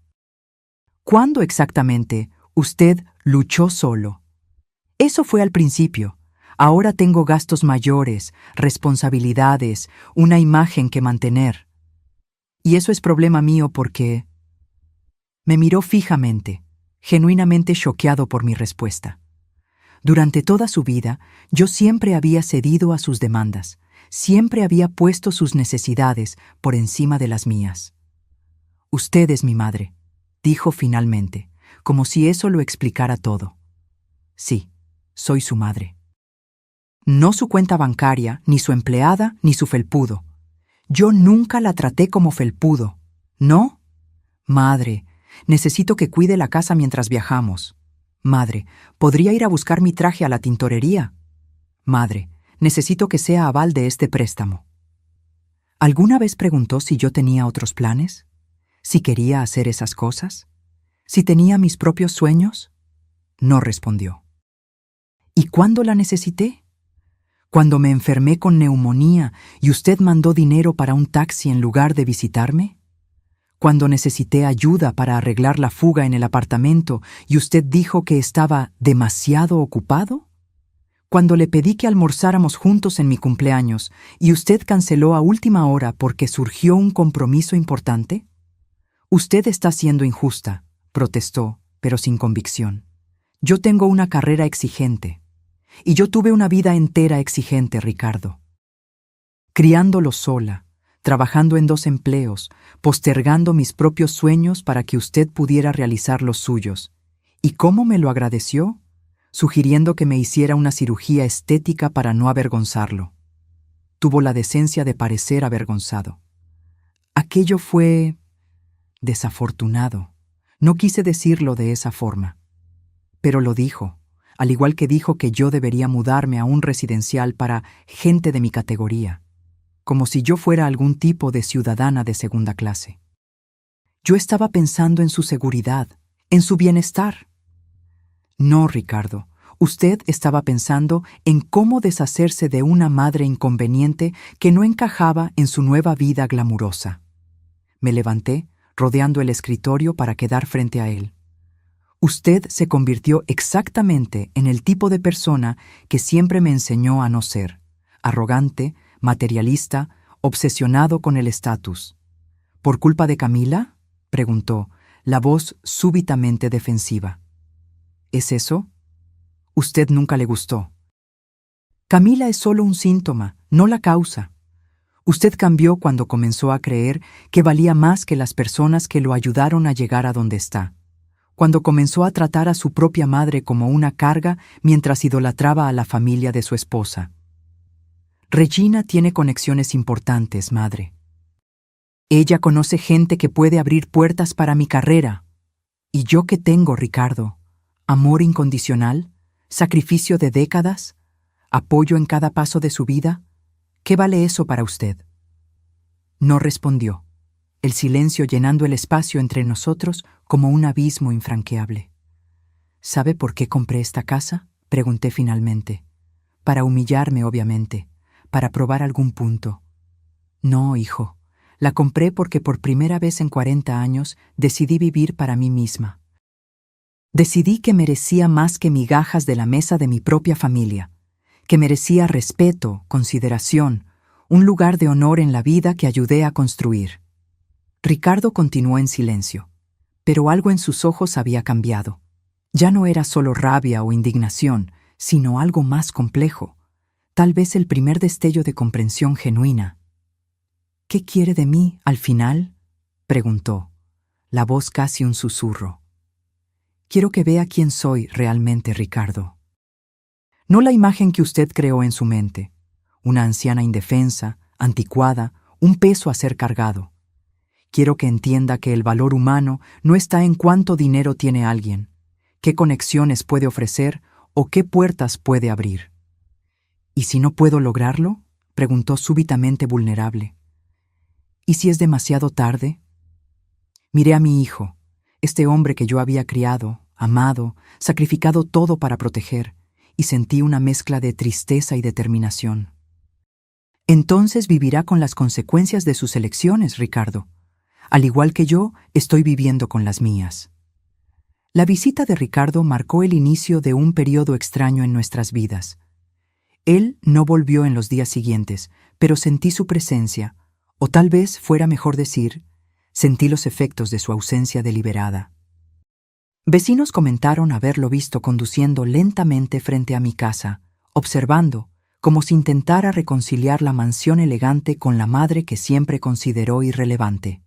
Speaker 1: ¿Cuándo exactamente usted luchó solo? Eso fue al principio. Ahora tengo gastos mayores, responsabilidades, una imagen que mantener. Y eso es problema mío porque... Me miró fijamente, genuinamente choqueado por mi respuesta. Durante toda su vida, yo siempre había cedido a sus demandas, siempre había puesto sus necesidades por encima de las mías. Usted es mi madre, dijo finalmente, como si eso lo explicara todo. Sí, soy su madre. No su cuenta bancaria, ni su empleada, ni su felpudo. Yo nunca la traté como felpudo. ¿No? Madre, necesito que cuide la casa mientras viajamos. Madre, ¿podría ir a buscar mi traje a la tintorería? Madre, necesito que sea aval de este préstamo. ¿Alguna vez preguntó si yo tenía otros planes? ¿Si quería hacer esas cosas? ¿Si tenía mis propios sueños? No respondió. ¿Y cuándo la necesité? ¿Cuando me enfermé con neumonía y usted mandó dinero para un taxi en lugar de visitarme? ¿Cuando necesité ayuda para arreglar la fuga en el apartamento y usted dijo que estaba demasiado ocupado? ¿Cuando le pedí que almorzáramos juntos en mi cumpleaños y usted canceló a última hora porque surgió un compromiso importante? Usted está siendo injusta, protestó, pero sin convicción. Yo tengo una carrera exigente. Y yo tuve una vida entera exigente, Ricardo. Criándolo sola, trabajando en 2 empleos, postergando mis propios sueños para que usted pudiera realizar los suyos. ¿Y cómo me lo agradeció? Sugiriendo que me hiciera una cirugía estética para no avergonzarlo. Tuvo la decencia de parecer avergonzado. Aquello fue... desafortunado. No quise decirlo de esa forma. Pero lo dijo, al igual que dijo que yo debería mudarme a un residencial para gente de mi categoría, como si yo fuera algún tipo de ciudadana de segunda clase. Yo estaba pensando en su seguridad, en su bienestar. No, Ricardo, usted estaba pensando en cómo deshacerse de una madre inconveniente que no encajaba en su nueva vida glamurosa. Me levanté, rodeando el escritorio para quedar frente a él. Usted se convirtió exactamente en el tipo de persona que siempre me enseñó a no ser, arrogante, materialista, obsesionado con el estatus. ¿Por culpa de Camila?, preguntó, la voz súbitamente defensiva. ¿Es eso? Usted nunca le gustó. Camila es solo un síntoma, no la causa. Usted cambió cuando comenzó a creer que valía más que las personas que lo ayudaron a llegar a donde está. Cuando comenzó a tratar a su propia madre como una carga mientras idolatraba a la familia de su esposa. Regina tiene conexiones importantes, madre. Ella conoce gente que puede abrir puertas para mi carrera. ¿Y yo qué tengo, Ricardo? ¿Amor incondicional? ¿Sacrificio de décadas? ¿Apoyo en cada paso de su vida? ¿Qué vale eso para usted? No respondió, el silencio llenando el espacio entre nosotros como un abismo infranqueable. ¿Sabe por qué compré esta casa?, pregunté finalmente. Para humillarme, obviamente, para probar algún punto. No, hijo, la compré porque por primera vez en 40 años decidí vivir para mí misma. Decidí que merecía más que migajas de la mesa de mi propia familia, que merecía respeto, consideración, un lugar de honor en la vida que ayudé a construir. Ricardo continuó en silencio, pero algo en sus ojos había cambiado. Ya no era solo rabia o indignación, sino algo más complejo, tal vez el primer destello de comprensión genuina. ¿Qué quiere de mí, al final?, preguntó, la voz casi un susurro. Quiero que vea quién soy realmente, Ricardo. No la imagen que usted creó en su mente, una anciana indefensa, anticuada, un peso a ser cargado. Quiero que entienda que el valor humano no está en cuánto dinero tiene alguien, qué conexiones puede ofrecer o qué puertas puede abrir. ¿Y si no puedo lograrlo?, preguntó súbitamente vulnerable. ¿Y si es demasiado tarde? Miré a mi hijo, este hombre que yo había criado, amado, sacrificado todo para proteger, y sentí una mezcla de tristeza y determinación. Entonces vivirá con las consecuencias de sus elecciones, Ricardo. Al igual que yo, estoy viviendo con las mías. La visita de Ricardo marcó el inicio de un periodo extraño en nuestras vidas. Él no volvió en los días siguientes, pero sentí su presencia, o tal vez fuera mejor decir, sentí los efectos de su ausencia deliberada. Vecinos comentaron haberlo visto conduciendo lentamente frente a mi casa, observando, como si intentara reconciliar la mansión elegante con la madre que siempre consideró irrelevante.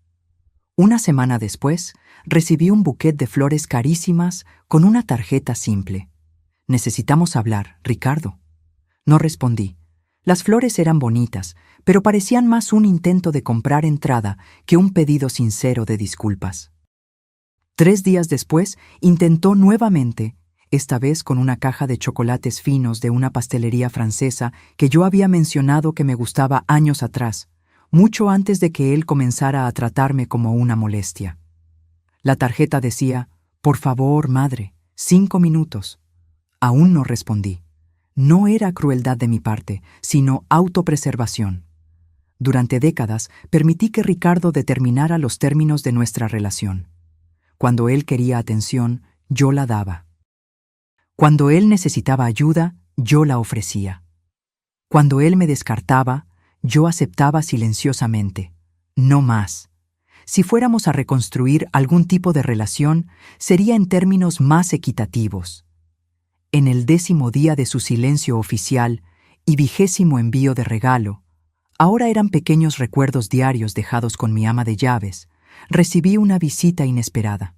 Speaker 1: Una semana después, recibí un buquet de flores carísimas con una tarjeta simple. «Necesitamos hablar, Ricardo». No respondí. Las flores eran bonitas, pero parecían más un intento de comprar entrada que un pedido sincero de disculpas. 3 días después, intentó nuevamente, esta vez con una caja de chocolates finos de una pastelería francesa que yo había mencionado que me gustaba años atrás, mucho antes de que él comenzara a tratarme como una molestia. La tarjeta decía, «Por favor, madre, 5 minutos». Aún no respondí. No era crueldad de mi parte, sino autopreservación. Durante décadas permití que Ricardo determinara los términos de nuestra relación. Cuando él quería atención, yo la daba. Cuando él necesitaba ayuda, yo la ofrecía. Cuando él me descartaba, yo aceptaba silenciosamente. No más. Si fuéramos a reconstruir algún tipo de relación, sería en términos más equitativos. En el 10º día de su silencio oficial y 20º envío de regalo, ahora eran pequeños recuerdos diarios dejados con mi ama de llaves, recibí una visita inesperada.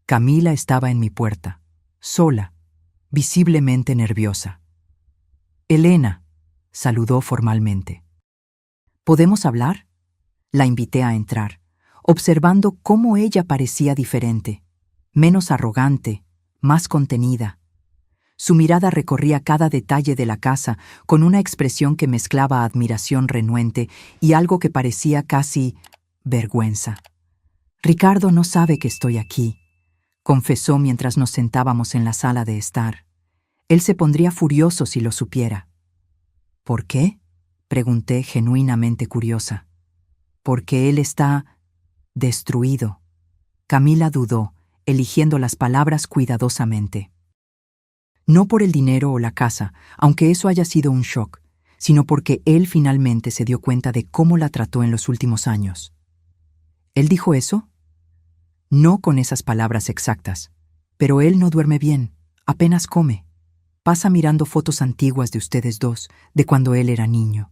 Speaker 1: Camila estaba en mi puerta, sola, visiblemente nerviosa. «Elena», saludó formalmente. «¿Podemos hablar?». La invité a entrar, observando cómo ella parecía diferente, menos arrogante, más contenida. Su mirada recorría cada detalle de la casa con una expresión que mezclaba admiración renuente y algo que parecía casi vergüenza. «Ricardo no sabe que estoy aquí», confesó mientras nos sentábamos en la sala de estar. «Él se pondría furioso si lo supiera». «¿Por qué?», pregunté genuinamente curiosa. «Porque él está destruido». Camila dudó, eligiendo las palabras cuidadosamente. No por el dinero o la casa, aunque eso haya sido un shock, sino porque él finalmente se dio cuenta de cómo la trató en los últimos años. ¿Él dijo eso? No con esas palabras exactas, pero él no duerme bien, apenas come. Pasa mirando fotos antiguas de ustedes dos, de cuando él era niño.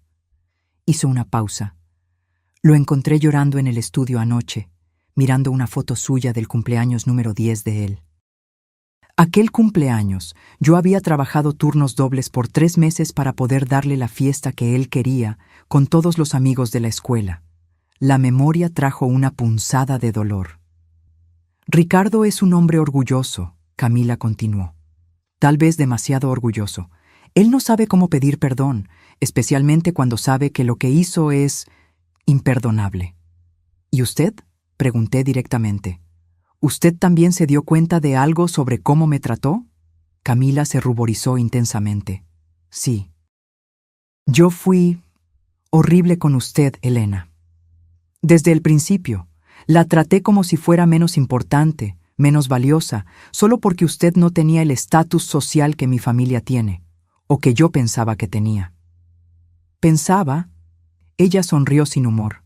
Speaker 1: Hizo una pausa. Lo encontré llorando en el estudio anoche, mirando una foto suya del cumpleaños número 10 de él. Aquel cumpleaños, yo había trabajado turnos dobles por 3 meses para poder darle la fiesta que él quería, con todos los amigos de la escuela. La memoria trajo una punzada de dolor. «Ricardo es un hombre orgulloso», Camila continuó. «Tal vez demasiado orgulloso. Él no sabe cómo pedir perdón, especialmente cuando sabe que lo que hizo es imperdonable». «¿Y usted?», pregunté directamente. «¿Usted también se dio cuenta de algo sobre cómo me trató?». Camila se ruborizó intensamente. «Sí. Yo fui horrible con usted, Elena. Desde el principio, la traté como si fuera menos importante, menos valiosa, solo porque usted no tenía el estatus social que mi familia tiene, o que yo pensaba que tenía». «Pensaba». Ella sonrió sin humor.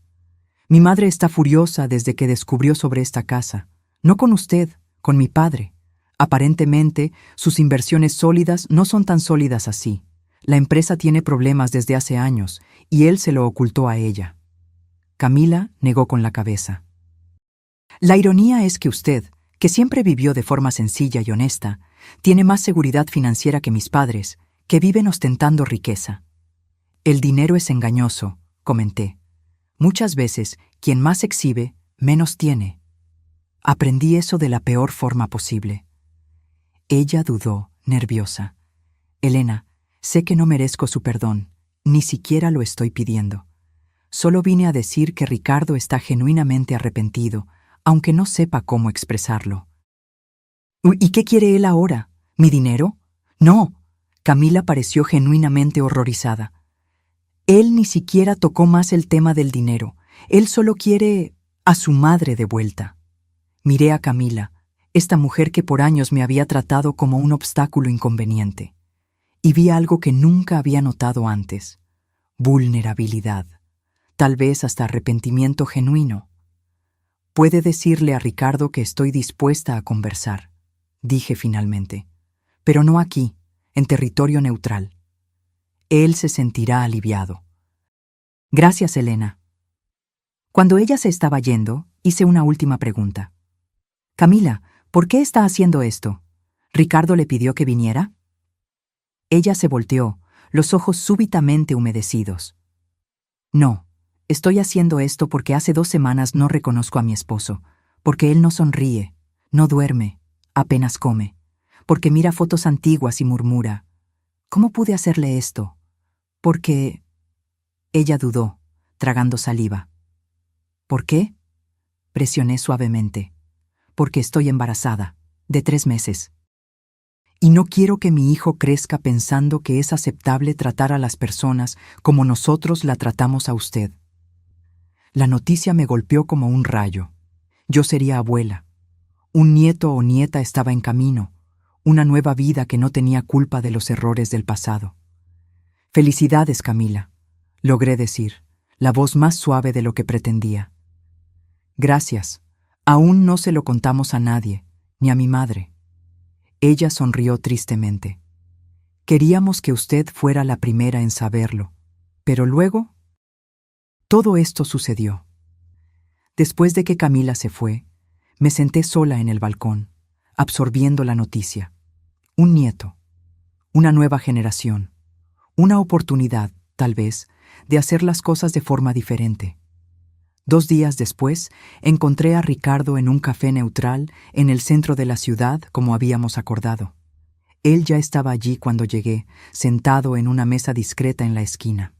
Speaker 1: «Mi madre está furiosa desde que descubrió sobre esta casa. No con usted, con mi padre. Aparentemente, sus inversiones sólidas no son tan sólidas así. La empresa tiene problemas desde hace años, y él se lo ocultó a ella». Camila negó con la cabeza. «La ironía es que usted, que siempre vivió de forma sencilla y honesta, tiene más seguridad financiera que mis padres, que viven ostentando riqueza». «El dinero es engañoso», comenté. «Muchas veces, quien más exhibe, menos tiene». Aprendí eso de la peor forma posible. Ella dudó, nerviosa. «Elena, sé que no merezco su perdón, ni siquiera lo estoy pidiendo. Solo vine a decir que Ricardo está genuinamente arrepentido, aunque no sepa cómo expresarlo». «¿Y qué quiere él ahora? ¿Mi dinero?». «No», Camila pareció genuinamente horrorizada. Él ni siquiera tocó más el tema del dinero. Él solo quiere a su madre de vuelta. Miré a Camila, esta mujer que por años me había tratado como un obstáculo inconveniente, y vi algo que nunca había notado antes: vulnerabilidad, tal vez hasta arrepentimiento genuino. «Puede decirle a Ricardo que estoy dispuesta a conversar», dije finalmente, «pero no aquí, en territorio neutral. Él se sentirá aliviado». «Gracias, Elena». Cuando ella se estaba yendo, hice una última pregunta. «Camila, ¿por qué está haciendo esto? ¿Ricardo le pidió que viniera?» Ella se volteó, los ojos súbitamente humedecidos. «No, estoy haciendo esto porque hace 2 semanas no reconozco a mi esposo, porque él no sonríe, no duerme, apenas come, porque mira fotos antiguas y murmura. ¿Cómo pude hacerle esto? Porque...» Ella dudó, tragando saliva. «¿Por qué?», presioné suavemente. «Porque estoy embarazada, de 3 meses. Y no quiero que mi hijo crezca pensando que es aceptable tratar a las personas como nosotros la tratamos a usted». La noticia me golpeó como un rayo. Yo sería abuela. Un nieto o nieta estaba en camino, una nueva vida que no tenía culpa de los errores del pasado. «Felicidades, Camila», logré decir, la voz más suave de lo que pretendía. «Gracias. Aún no se lo contamos a nadie, ni a mi madre». Ella sonrió tristemente. «Queríamos que usted fuera la primera en saberlo, pero luego...». Todo esto sucedió. Después de que Camila se fue, me senté sola en el balcón, absorbiendo la noticia. Un nieto, una nueva generación, una oportunidad, tal vez, de hacer las cosas de forma diferente. 2 días después, encontré a Ricardo en un café neutral en el centro de la ciudad, como habíamos acordado. Él ya estaba allí cuando llegué, sentado en una mesa discreta en la esquina.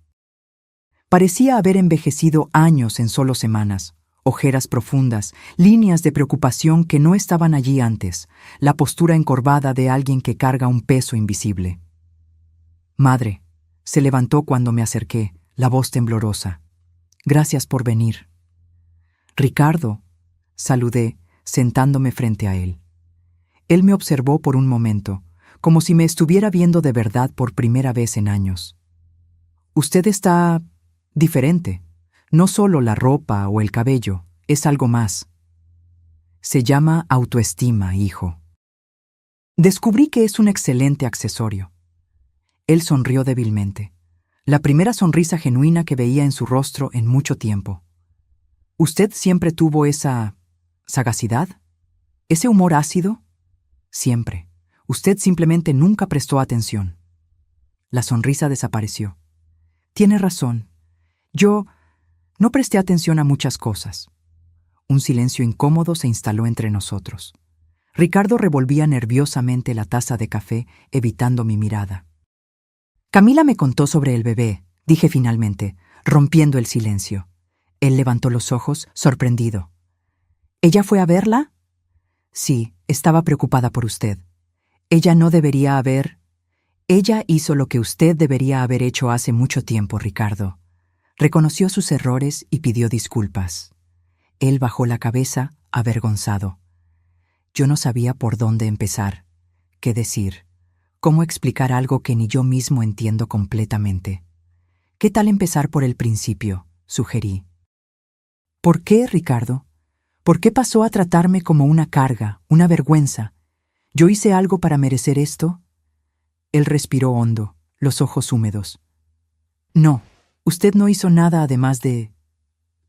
Speaker 1: Parecía haber envejecido años en solo semanas, ojeras profundas, líneas de preocupación que no estaban allí antes, la postura encorvada de alguien que carga un peso invisible. «Madre», se levantó cuando me acerqué, la voz temblorosa. «Gracias por venir». «Ricardo», saludé, sentándome frente a él. Él me observó por un momento, como si me estuviera viendo de verdad por primera vez en años. «Usted está diferente. No solo la ropa o el cabello, es algo más. Se llama autoestima, hijo. Descubrí que es un excelente accesorio». Él sonrió débilmente, la primera sonrisa genuina que veía en su rostro en mucho tiempo. «¿Usted siempre tuvo esa sagacidad? ¿Ese humor ácido?» «Siempre. Usted simplemente nunca prestó atención». La sonrisa desapareció. «Tiene razón. Yo no presté atención a muchas cosas». Un silencio incómodo se instaló entre nosotros. Ricardo revolvía nerviosamente la taza de café, evitando mi mirada. «Camila me contó sobre el bebé», dije finalmente, rompiendo el silencio. Él levantó los ojos, sorprendido. «¿Ella fue a verla?» «Sí, estaba preocupada por usted. Ella no debería haber...». «Ella hizo lo que usted debería haber hecho hace mucho tiempo, Ricardo». Reconoció sus errores y pidió disculpas. Él bajó la cabeza, avergonzado. Yo no sabía por dónde empezar, qué decir, cómo explicar algo que ni yo mismo entiendo completamente. «¿Qué tal empezar por el principio?», sugerí. «¿Por qué, Ricardo? ¿Por qué pasó a tratarme como una carga, una vergüenza? ¿Yo hice algo para merecer esto?». Él respiró hondo, los ojos húmedos. «No, usted no hizo nada además de...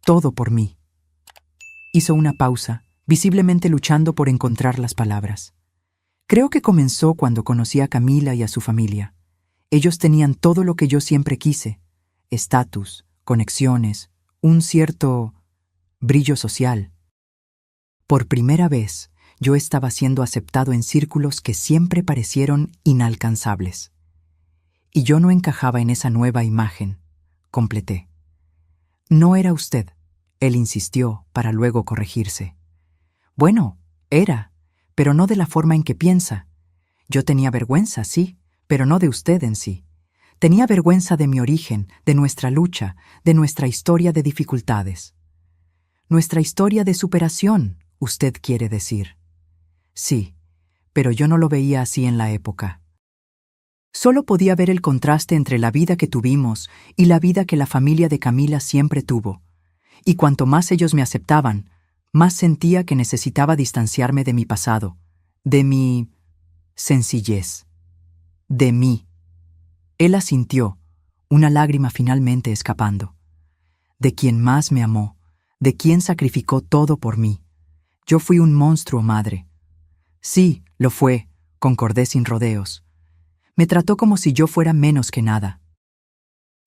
Speaker 1: todo por mí». Hizo una pausa, visiblemente luchando por encontrar las palabras. «Creo que comenzó cuando conocí a Camila y a su familia. Ellos tenían todo lo que yo siempre quise: estatus, conexiones, un cierto brillo social. Por primera vez, yo estaba siendo aceptado en círculos que siempre parecieron inalcanzables. Y yo no encajaba en esa nueva imagen», completé. «No era usted», él insistió, para luego corregirse. «Bueno, era, pero no de la forma en que piensa. Yo tenía vergüenza, sí, pero no de usted en sí. Tenía vergüenza de mi origen, de nuestra lucha, de nuestra historia de dificultades. Nuestra historia de superación, usted quiere decir. Sí, pero yo no lo veía así en la época. Solo podía ver el contraste entre la vida que tuvimos y la vida que la familia de Camila siempre tuvo. Y cuanto más ellos me aceptaban, más sentía que necesitaba distanciarme de mi pasado, de mi sencillez, de mí. Él asintió, una lágrima finalmente escapando. De quien más me amó, de quien sacrificó todo por mí. Yo fui un monstruo, madre. Sí, lo fue, concordé sin rodeos. Me trató como si yo fuera menos que nada.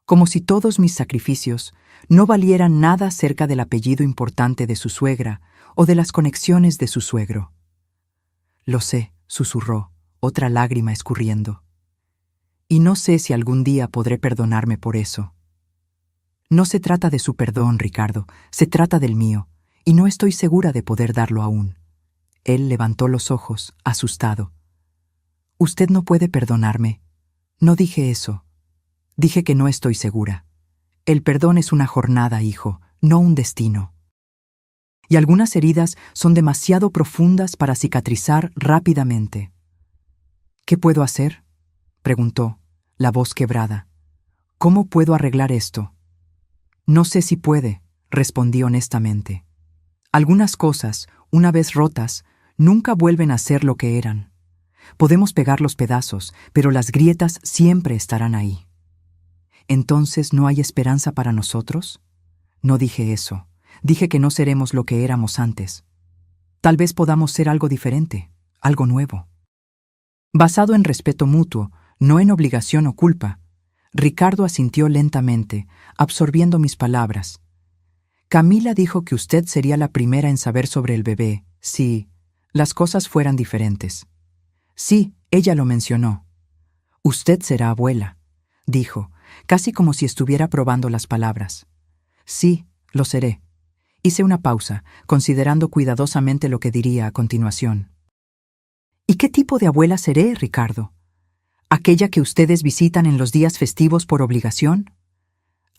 Speaker 1: Como si todos mis sacrificios no valieran nada cerca del apellido importante de su suegra o de las conexiones de su suegro. Lo sé, susurró, otra lágrima escurriendo. Y no sé si algún día podré perdonarme por eso. No se trata de su perdón, Ricardo, se trata del mío, y no estoy segura de poder darlo aún. Él levantó los ojos, asustado. Usted no puede perdonarme. No dije eso. Dije que no estoy segura. El perdón es una jornada, hijo, no un destino. Y algunas heridas son demasiado profundas para cicatrizar rápidamente. ¿Qué puedo hacer?, preguntó, la voz quebrada. ¿Cómo puedo arreglar esto? No sé si puede, respondí honestamente. Algunas cosas, una vez rotas, nunca vuelven a ser lo que eran. Podemos pegar los pedazos, pero las grietas siempre estarán ahí. ¿Entonces no hay esperanza para nosotros? No dije eso. Dije que no seremos lo que éramos antes. Tal vez podamos ser algo diferente, algo nuevo. Basado en respeto mutuo, no en obligación o culpa, Ricardo asintió lentamente, absorbiendo mis palabras. Camila dijo que usted sería la primera en saber sobre el bebé, si las cosas fueran diferentes. Sí, ella lo mencionó. Usted será abuela, dijo, casi como si estuviera probando las palabras. Sí, lo seré. Hice una pausa, considerando cuidadosamente lo que diría a continuación. ¿Y qué tipo de abuela seré, Ricardo? ¿Aquella que ustedes visitan en los días festivos por obligación?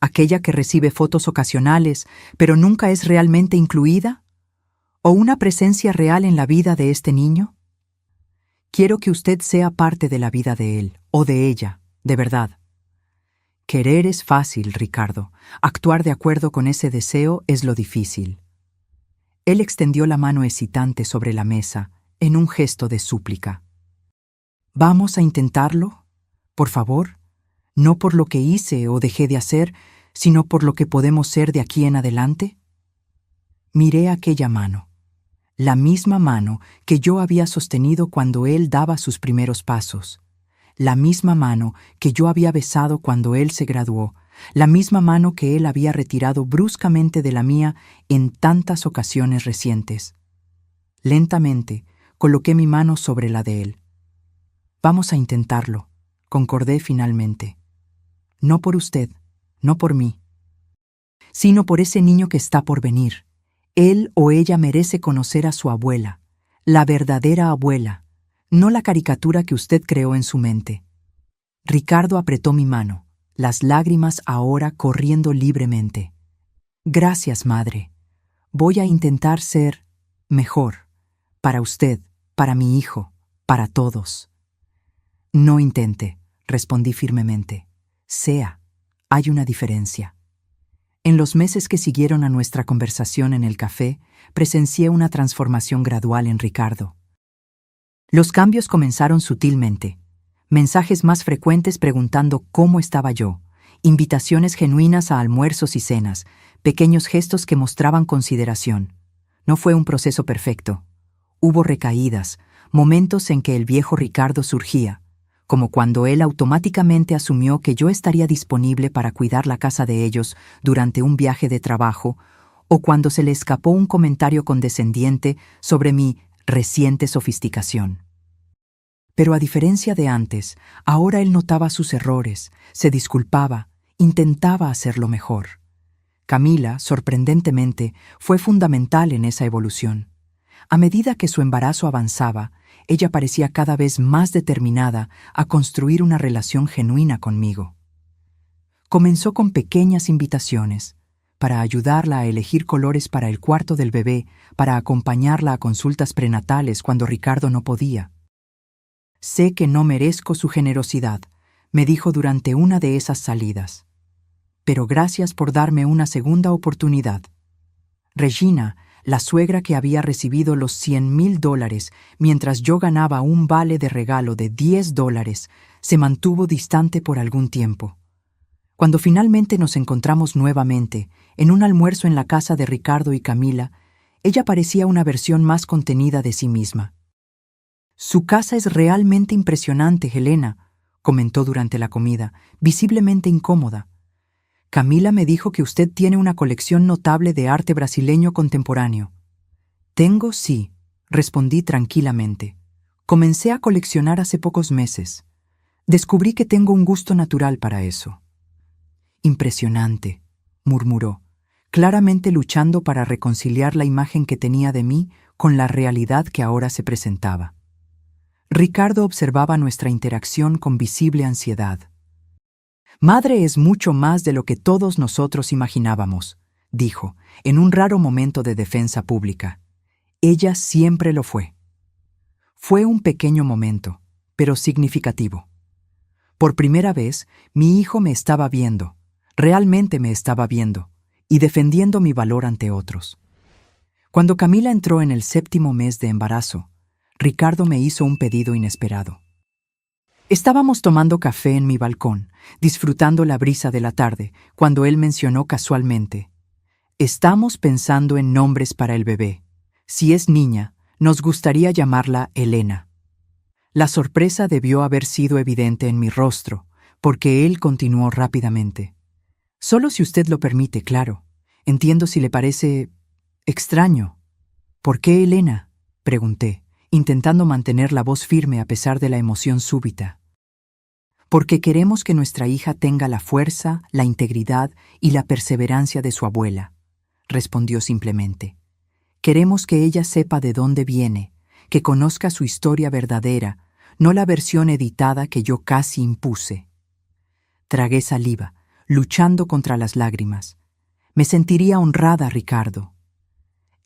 Speaker 1: ¿Aquella que recibe fotos ocasionales, pero nunca es realmente incluida? ¿O una presencia real en la vida de este niño? Quiero que usted sea parte de la vida de él, o de ella, de verdad. Querer es fácil, Ricardo. Actuar de acuerdo con ese deseo es lo difícil. Él extendió la mano hesitante sobre la mesa, en un gesto de súplica. ¿Vamos a intentarlo? Por favor, no por lo que hice o dejé de hacer, sino por lo que podemos ser de aquí en adelante. Miré aquella mano, la misma mano que yo había sostenido cuando él daba sus primeros pasos, la misma mano que yo había besado cuando él se graduó, la misma mano que él había retirado bruscamente de la mía en tantas ocasiones recientes. Lentamente, coloqué mi mano sobre la de él. Vamos a intentarlo, concordé finalmente. No por usted, no por mí, sino por ese niño que está por venir. Él o ella merece conocer a su abuela, la verdadera abuela, no la caricatura que usted creó en su mente. Ricardo apretó mi mano, las lágrimas ahora corriendo libremente. Gracias, madre. Voy a intentar ser mejor, para usted, para mi hijo, para todos. No intente, respondí firmemente. Sea, hay una diferencia. En los meses que siguieron a nuestra conversación en el café, presencié una transformación gradual en Ricardo. Los cambios comenzaron sutilmente. Mensajes más frecuentes preguntando cómo estaba yo, invitaciones genuinas a almuerzos y cenas, pequeños gestos que mostraban consideración. No fue un proceso perfecto. Hubo recaídas, momentos en que el viejo Ricardo surgía, como cuando él automáticamente asumió que yo estaría disponible para cuidar la casa de ellos durante un viaje de trabajo, o cuando se le escapó un comentario condescendiente sobre mi reciente sofisticación. Pero a diferencia de antes, ahora él notaba sus errores, se disculpaba, intentaba hacerlo mejor. Camila, sorprendentemente, fue fundamental en esa evolución. A medida que su embarazo avanzaba, ella parecía cada vez más determinada a construir una relación genuina conmigo. Comenzó con pequeñas invitaciones, para ayudarla a elegir colores para el cuarto del bebé, para acompañarla a consultas prenatales cuando Ricardo no podía. «Sé que no merezco su generosidad», me dijo durante una de esas salidas. «Pero gracias por darme una segunda oportunidad». Regina, la suegra que había recibido los $100,000 mientras yo ganaba un vale de regalo de $10, se mantuvo distante por algún tiempo. Cuando finalmente nos encontramos nuevamente, en un almuerzo en la casa de Ricardo y Camila, ella parecía una versión más contenida de sí misma. «Su casa es realmente impresionante, Helena», comentó durante la comida, visiblemente incómoda. «Camila me dijo que usted tiene una colección notable de arte brasileño contemporáneo». «Tengo, sí», respondí tranquilamente. «Comencé a coleccionar hace pocos meses. Descubrí que tengo un gusto natural para eso». «Impresionante», murmuró, claramente luchando para reconciliar la imagen que tenía de mí con la realidad que ahora se presentaba. Ricardo observaba nuestra interacción con visible ansiedad. «Madre es mucho más de lo que todos nosotros imaginábamos», dijo, en un raro momento de defensa pública. «Ella siempre lo fue». Fue un pequeño momento, pero significativo. Por primera vez, mi hijo me estaba viendo, realmente me estaba viendo, y defendiendo mi valor ante otros. Cuando Camila entró en el 7º mes de embarazo, Ricardo me hizo un pedido inesperado. Estábamos tomando café en mi balcón, disfrutando la brisa de la tarde, cuando él mencionó casualmente: «Estamos pensando en nombres para el bebé. Si es niña, nos gustaría llamarla Elena». La sorpresa debió haber sido evidente en mi rostro, porque él continuó rápidamente: «Solo si usted lo permite, claro. Entiendo si le parece extraño». «¿Por qué Elena?», pregunté, intentando mantener la voz firme a pesar de la emoción súbita. «Porque queremos que nuestra hija tenga la fuerza, la integridad y la perseverancia de su abuela», respondió simplemente. «Queremos que ella sepa de dónde viene, que conozca su historia verdadera, no la versión editada que yo casi impuse». Tragué saliva, luchando contra las lágrimas. «Me sentiría honrada, Ricardo».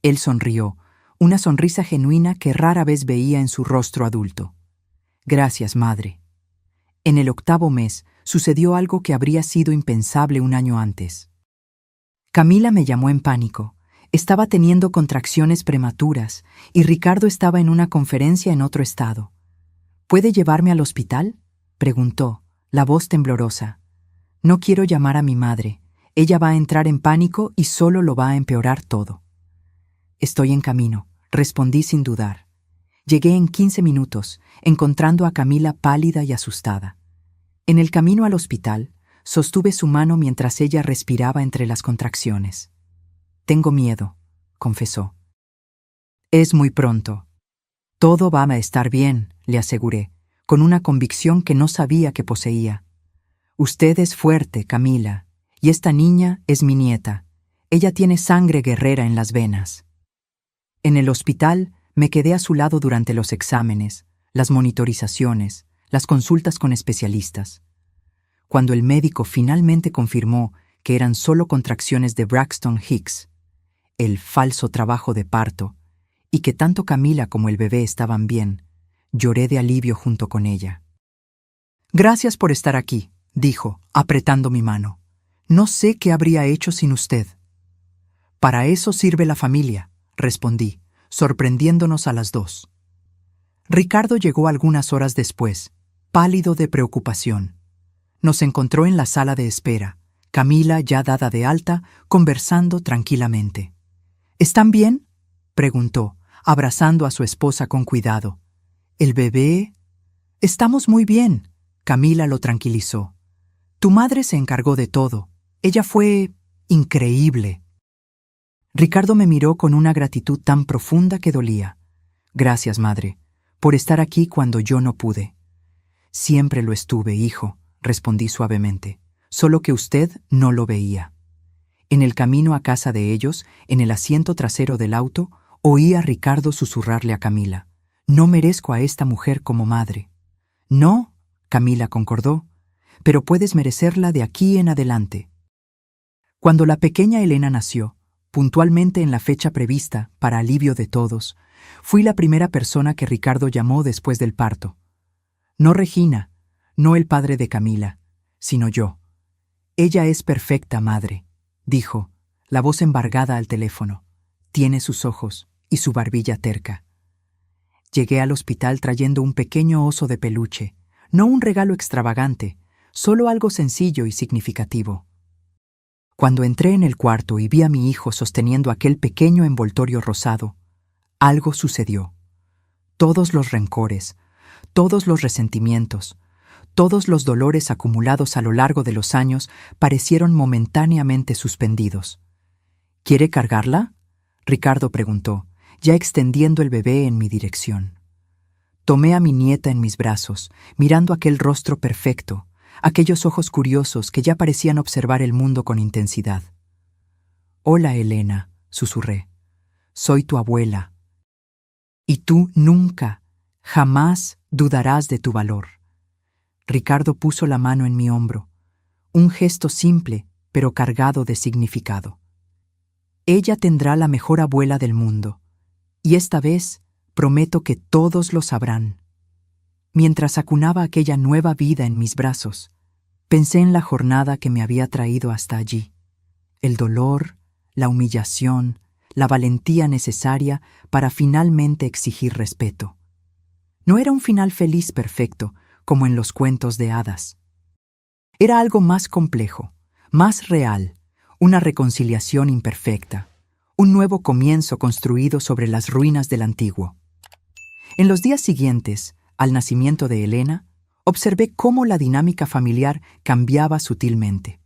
Speaker 1: Él sonrió, una sonrisa genuina que rara vez veía en su rostro adulto. «Gracias, madre». En el 8º mes sucedió algo que habría sido impensable un año antes. Camila me llamó en pánico. Estaba teniendo contracciones prematuras y Ricardo estaba en una conferencia en otro estado. «¿Puede llevarme al hospital?», preguntó, la voz temblorosa. «No quiero llamar a mi madre. Ella va a entrar en pánico y solo lo va a empeorar todo». «Estoy en camino», respondí sin dudar. Llegué en 15 minutos, encontrando a Camila pálida y asustada. En el camino al hospital, sostuve su mano mientras ella respiraba entre las contracciones. «Tengo miedo», confesó. «Es muy pronto. Todo va a estar bien», le aseguré, con una convicción que no sabía que poseía. «Usted es fuerte, Camila, y esta niña es mi nieta. Ella tiene sangre guerrera en las venas». En el hospital me quedé a su lado durante los exámenes, las monitorizaciones, las consultas con especialistas. Cuando el médico finalmente confirmó que eran solo contracciones de Braxton Hicks, el falso trabajo de parto, y que tanto Camila como el bebé estaban bien, lloré de alivio junto con ella. «Gracias por estar aquí», dijo, apretando mi mano. «No sé qué habría hecho sin usted». «Para eso sirve la familia», respondí, sorprendiéndonos a las dos. Ricardo llegó algunas horas después, pálido de preocupación. Nos encontró en la sala de espera, Camila ya dada de alta, conversando tranquilamente. «¿Están bien?», preguntó, abrazando a su esposa con cuidado. «¿El bebé?» «Estamos muy bien», Camila lo tranquilizó. «Tu madre se encargó de todo. Ella fue increíble». Ricardo me miró con una gratitud tan profunda que dolía. «Gracias, madre, por estar aquí cuando yo no pude». «Siempre lo estuve, hijo», respondí suavemente, «solo que usted no lo veía». En el camino a casa de ellos, en el asiento trasero del auto, oí a Ricardo susurrarle a Camila: No merezco a esta mujer como madre. No, Camila concordó, pero puedes merecerla de aquí en adelante. Cuando la pequeña Elena nació, puntualmente en la fecha prevista, para alivio de todos, fui la primera persona que Ricardo llamó después del parto. No Regina, no el padre de Camila, sino yo. Ella es perfecta madre, dijo, la voz embargada al teléfono. Tiene sus ojos y su barbilla terca. Llegué al hospital trayendo un pequeño oso de peluche, no un regalo extravagante, solo algo sencillo y significativo. Cuando entré en el cuarto y vi a mi hijo sosteniendo aquel pequeño envoltorio rosado, algo sucedió. Todos los rencores, todos los resentimientos, todos los dolores acumulados a lo largo de los años parecieron momentáneamente suspendidos. ¿Quiere cargarla?, Ricardo preguntó, ya extendiendo el bebé en mi dirección. Tomé a mi nieta en mis brazos, mirando aquel rostro perfecto, aquellos ojos curiosos que ya parecían observar el mundo con intensidad. «Hola, Elena», susurré. «Soy tu abuela. Y tú nunca, jamás dudarás de tu valor». Ricardo puso la mano en mi hombro, un gesto simple, pero cargado de significado. Ella tendrá la mejor abuela del mundo, y esta vez prometo que todos lo sabrán. Mientras acunaba aquella nueva vida en mis brazos, pensé en la jornada que me había traído hasta allí, el dolor, la humillación, la valentía necesaria para finalmente exigir respeto. No era un final feliz perfecto, como en los cuentos de hadas. Era algo más complejo, más real, una reconciliación imperfecta, un nuevo comienzo construido sobre las ruinas del antiguo. En los días siguientes, al nacimiento de Elena, observé cómo la dinámica familiar cambiaba sutilmente.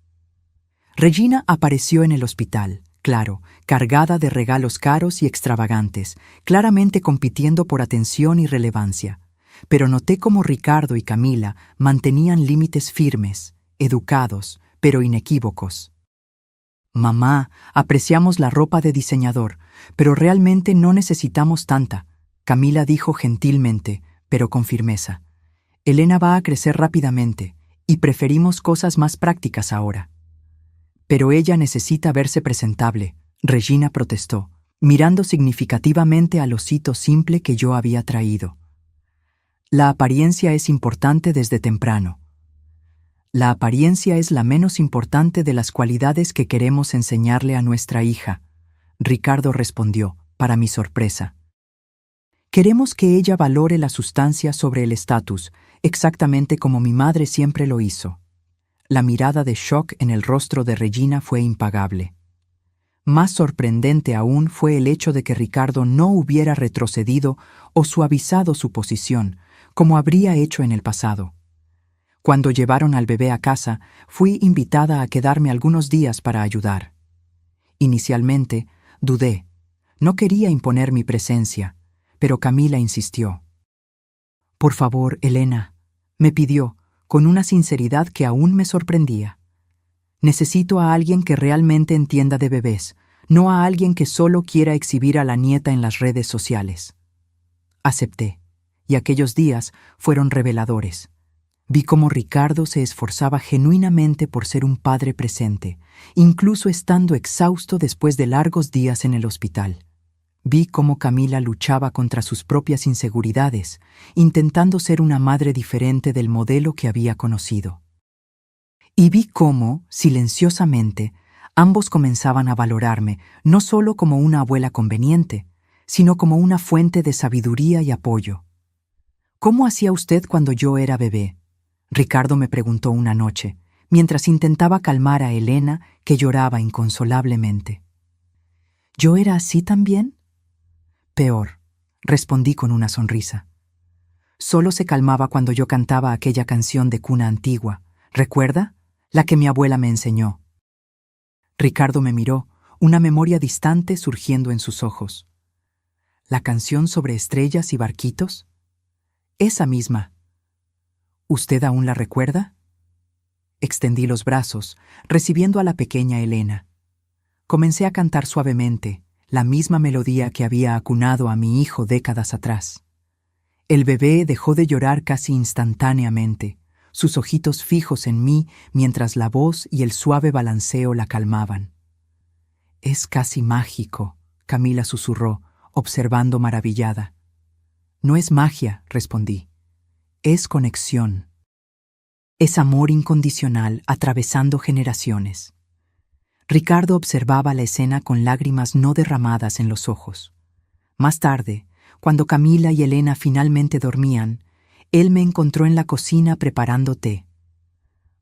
Speaker 1: Regina apareció en el hospital, claro, cargada de regalos caros y extravagantes, claramente compitiendo por atención y relevancia. Pero noté cómo Ricardo y Camila mantenían límites firmes, educados, pero inequívocos. «Mamá, apreciamos la ropa de diseñador, pero realmente no necesitamos tanta», Camila dijo gentilmente, pero con firmeza. «Elena va a crecer rápidamente, y preferimos cosas más prácticas ahora». «Pero ella necesita verse presentable», Regina protestó, mirando significativamente al osito simple que yo había traído. «La apariencia es importante desde temprano. La apariencia es la menos importante de las cualidades que queremos enseñarle a nuestra hija», Ricardo respondió, para mi sorpresa. «Queremos que ella valore la sustancia sobre el estatus, exactamente como mi madre siempre lo hizo». La mirada de shock en el rostro de Regina fue impagable. Más sorprendente aún fue el hecho de que Ricardo no hubiera retrocedido o suavizado su posición, como habría hecho en el pasado. Cuando llevaron al bebé a casa, fui invitada a quedarme algunos días para ayudar. Inicialmente, dudé. No quería imponer mi presencia, pero Camila insistió. «Por favor, Elena», me pidió, con una sinceridad que aún me sorprendía. «Necesito a alguien que realmente entienda de bebés, no a alguien que solo quiera exhibir a la nieta en las redes sociales». Acepté, y aquellos días fueron reveladores. Vi cómo Ricardo se esforzaba genuinamente por ser un padre presente, incluso estando exhausto después de largos días en el hospital. Vi cómo Camila luchaba contra sus propias inseguridades, intentando ser una madre diferente del modelo que había conocido. Y vi cómo, silenciosamente, ambos comenzaban a valorarme no solo como una abuela conveniente, sino como una fuente de sabiduría y apoyo. «¿Cómo hacía usted cuando yo era bebé?», Ricardo me preguntó una noche, mientras intentaba calmar a Elena, que lloraba inconsolablemente. «¿Yo era así también?». «Peor», respondí con una sonrisa. «Solo se calmaba cuando yo cantaba aquella canción de cuna antigua, ¿recuerda? La que mi abuela me enseñó». Ricardo me miró, una memoria distante surgiendo en sus ojos. «¿La canción sobre estrellas y barquitos?». «Esa misma». «¿Usted aún la recuerda?». Extendí los brazos, recibiendo a la pequeña Elena. Comencé a cantar suavemente, la misma melodía que había acunado a mi hijo décadas atrás. El bebé dejó de llorar casi instantáneamente, sus ojitos fijos en mí mientras la voz y el suave balanceo la calmaban. «Es casi mágico», Camila susurró, observando maravillada. «No es magia», respondí. «Es conexión. Es amor incondicional atravesando generaciones». Ricardo observaba la escena con lágrimas no derramadas en los ojos. Más tarde, cuando Camila y Elena finalmente dormían, él me encontró en la cocina preparando té.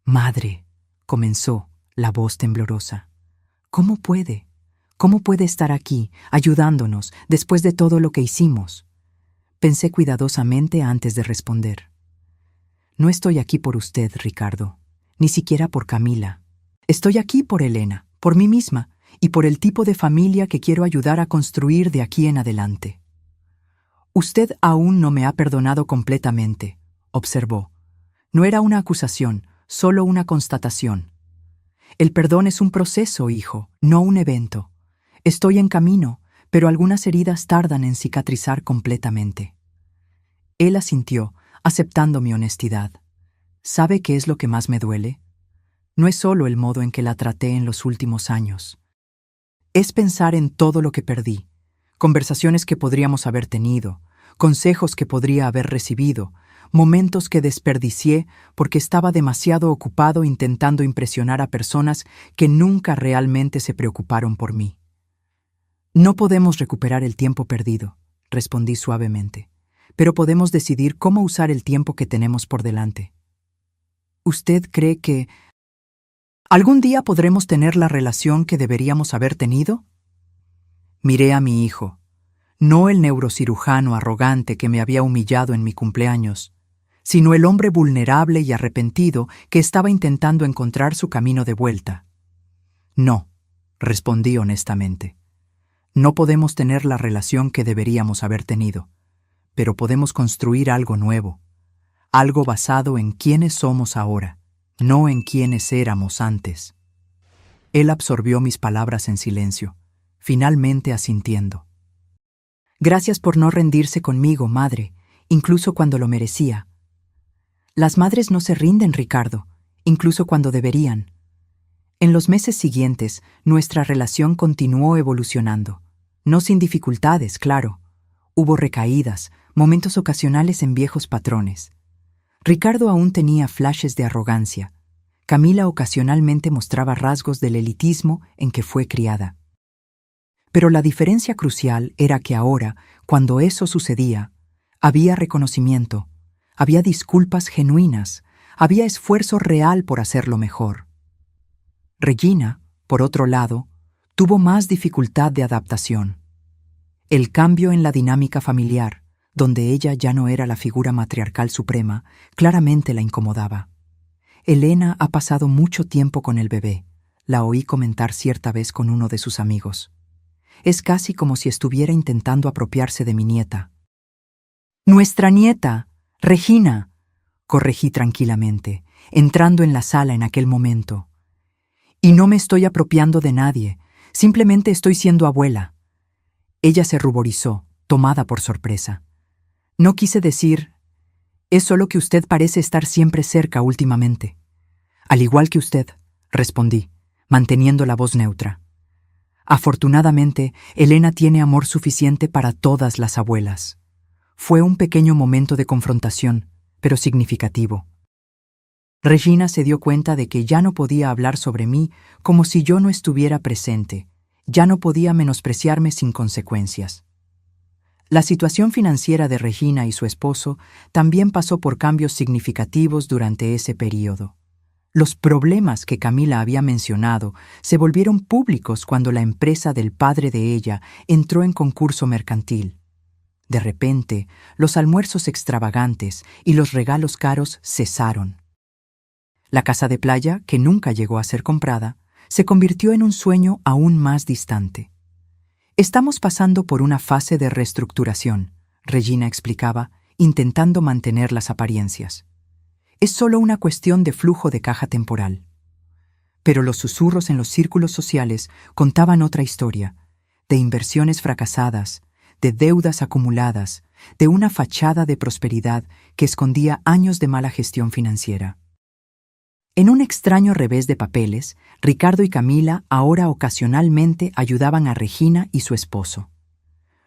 Speaker 1: «Madre», comenzó, la voz temblorosa. «¿Cómo puede? ¿Cómo puede estar aquí, ayudándonos, después de todo lo que hicimos?» Pensé cuidadosamente antes de responder. «No estoy aquí por usted, Ricardo, ni siquiera por Camila. Estoy aquí por Elena, por mí misma y por el tipo de familia que quiero ayudar a construir de aquí en adelante». «Usted aún no me ha perdonado completamente», observó. No era una acusación, solo una constatación. «El perdón es un proceso, hijo, no un evento. Estoy en camino, pero algunas heridas tardan en cicatrizar completamente». Él asintió, aceptando mi honestidad. ¿Sabe qué es lo que más me duele? No es solo el modo en que la traté en los últimos años. Es pensar en todo lo que perdí, conversaciones que podríamos haber tenido, consejos que podría haber recibido, momentos que desperdicié porque estaba demasiado ocupado intentando impresionar a personas que nunca realmente se preocuparon por mí. «No podemos recuperar el tiempo perdido», respondí suavemente, «pero podemos decidir cómo usar el tiempo que tenemos por delante». «¿Usted cree que algún día podremos tener la relación que deberíamos haber tenido?» Miré a mi hijo, no el neurocirujano arrogante que me había humillado en mi cumpleaños, sino el hombre vulnerable y arrepentido que estaba intentando encontrar su camino de vuelta. «No», respondí honestamente. «No podemos tener la relación que deberíamos haber tenido, pero podemos construir algo nuevo, algo basado en quiénes somos ahora, no en quiénes éramos antes». Él absorbió mis palabras en silencio, finalmente asintiendo. «Gracias por no rendirse conmigo, madre, incluso cuando lo merecía». Las madres no se rinden, Ricardo, incluso cuando deberían. En los meses siguientes, nuestra relación continuó evolucionando. No sin dificultades, claro. Hubo recaídas, momentos ocasionales en viejos patrones. Ricardo aún tenía flashes de arrogancia. Camila ocasionalmente mostraba rasgos del elitismo en que fue criada. Pero la diferencia crucial era que ahora, cuando eso sucedía, había reconocimiento, había disculpas genuinas, había esfuerzo real por hacerlo mejor. Regina, por otro lado, tuvo más dificultad de adaptación. El cambio en la dinámica familiar, donde ella ya no era la figura matriarcal suprema, claramente la incomodaba. Elena ha pasado mucho tiempo con el bebé, la oí comentar cierta vez con uno de sus amigos. Es casi como si estuviera intentando apropiarse de mi nieta. «Nuestra nieta, Regina», corregí tranquilamente, entrando en la sala en aquel momento. «Y no me estoy apropiando de nadie, simplemente estoy siendo abuela». Ella se ruborizó, tomada por sorpresa. «No quise decir, es solo que usted parece estar siempre cerca últimamente». «Al igual que usted», respondí, manteniendo la voz neutra. Afortunadamente, Elena tiene amor suficiente para todas las abuelas. Fue un pequeño momento de confrontación, pero significativo. Regina se dio cuenta de que ya no podía hablar sobre mí como si yo no estuviera presente, ya no podía menospreciarme sin consecuencias. La situación financiera de Regina y su esposo también pasó por cambios significativos durante ese período. Los problemas que Camila había mencionado se volvieron públicos cuando la empresa del padre de ella entró en concurso mercantil. De repente, los almuerzos extravagantes y los regalos caros cesaron. La casa de playa, que nunca llegó a ser comprada, se convirtió en un sueño aún más distante. «Estamos pasando por una fase de reestructuración», Regina explicaba, intentando mantener las apariencias. «Es solo una cuestión de flujo de caja temporal». Pero los susurros en los círculos sociales contaban otra historia, de inversiones fracasadas, de deudas acumuladas, de una fachada de prosperidad que escondía años de mala gestión financiera. En un extraño revés de papeles, Ricardo y Camila ahora ocasionalmente ayudaban a Regina y su esposo.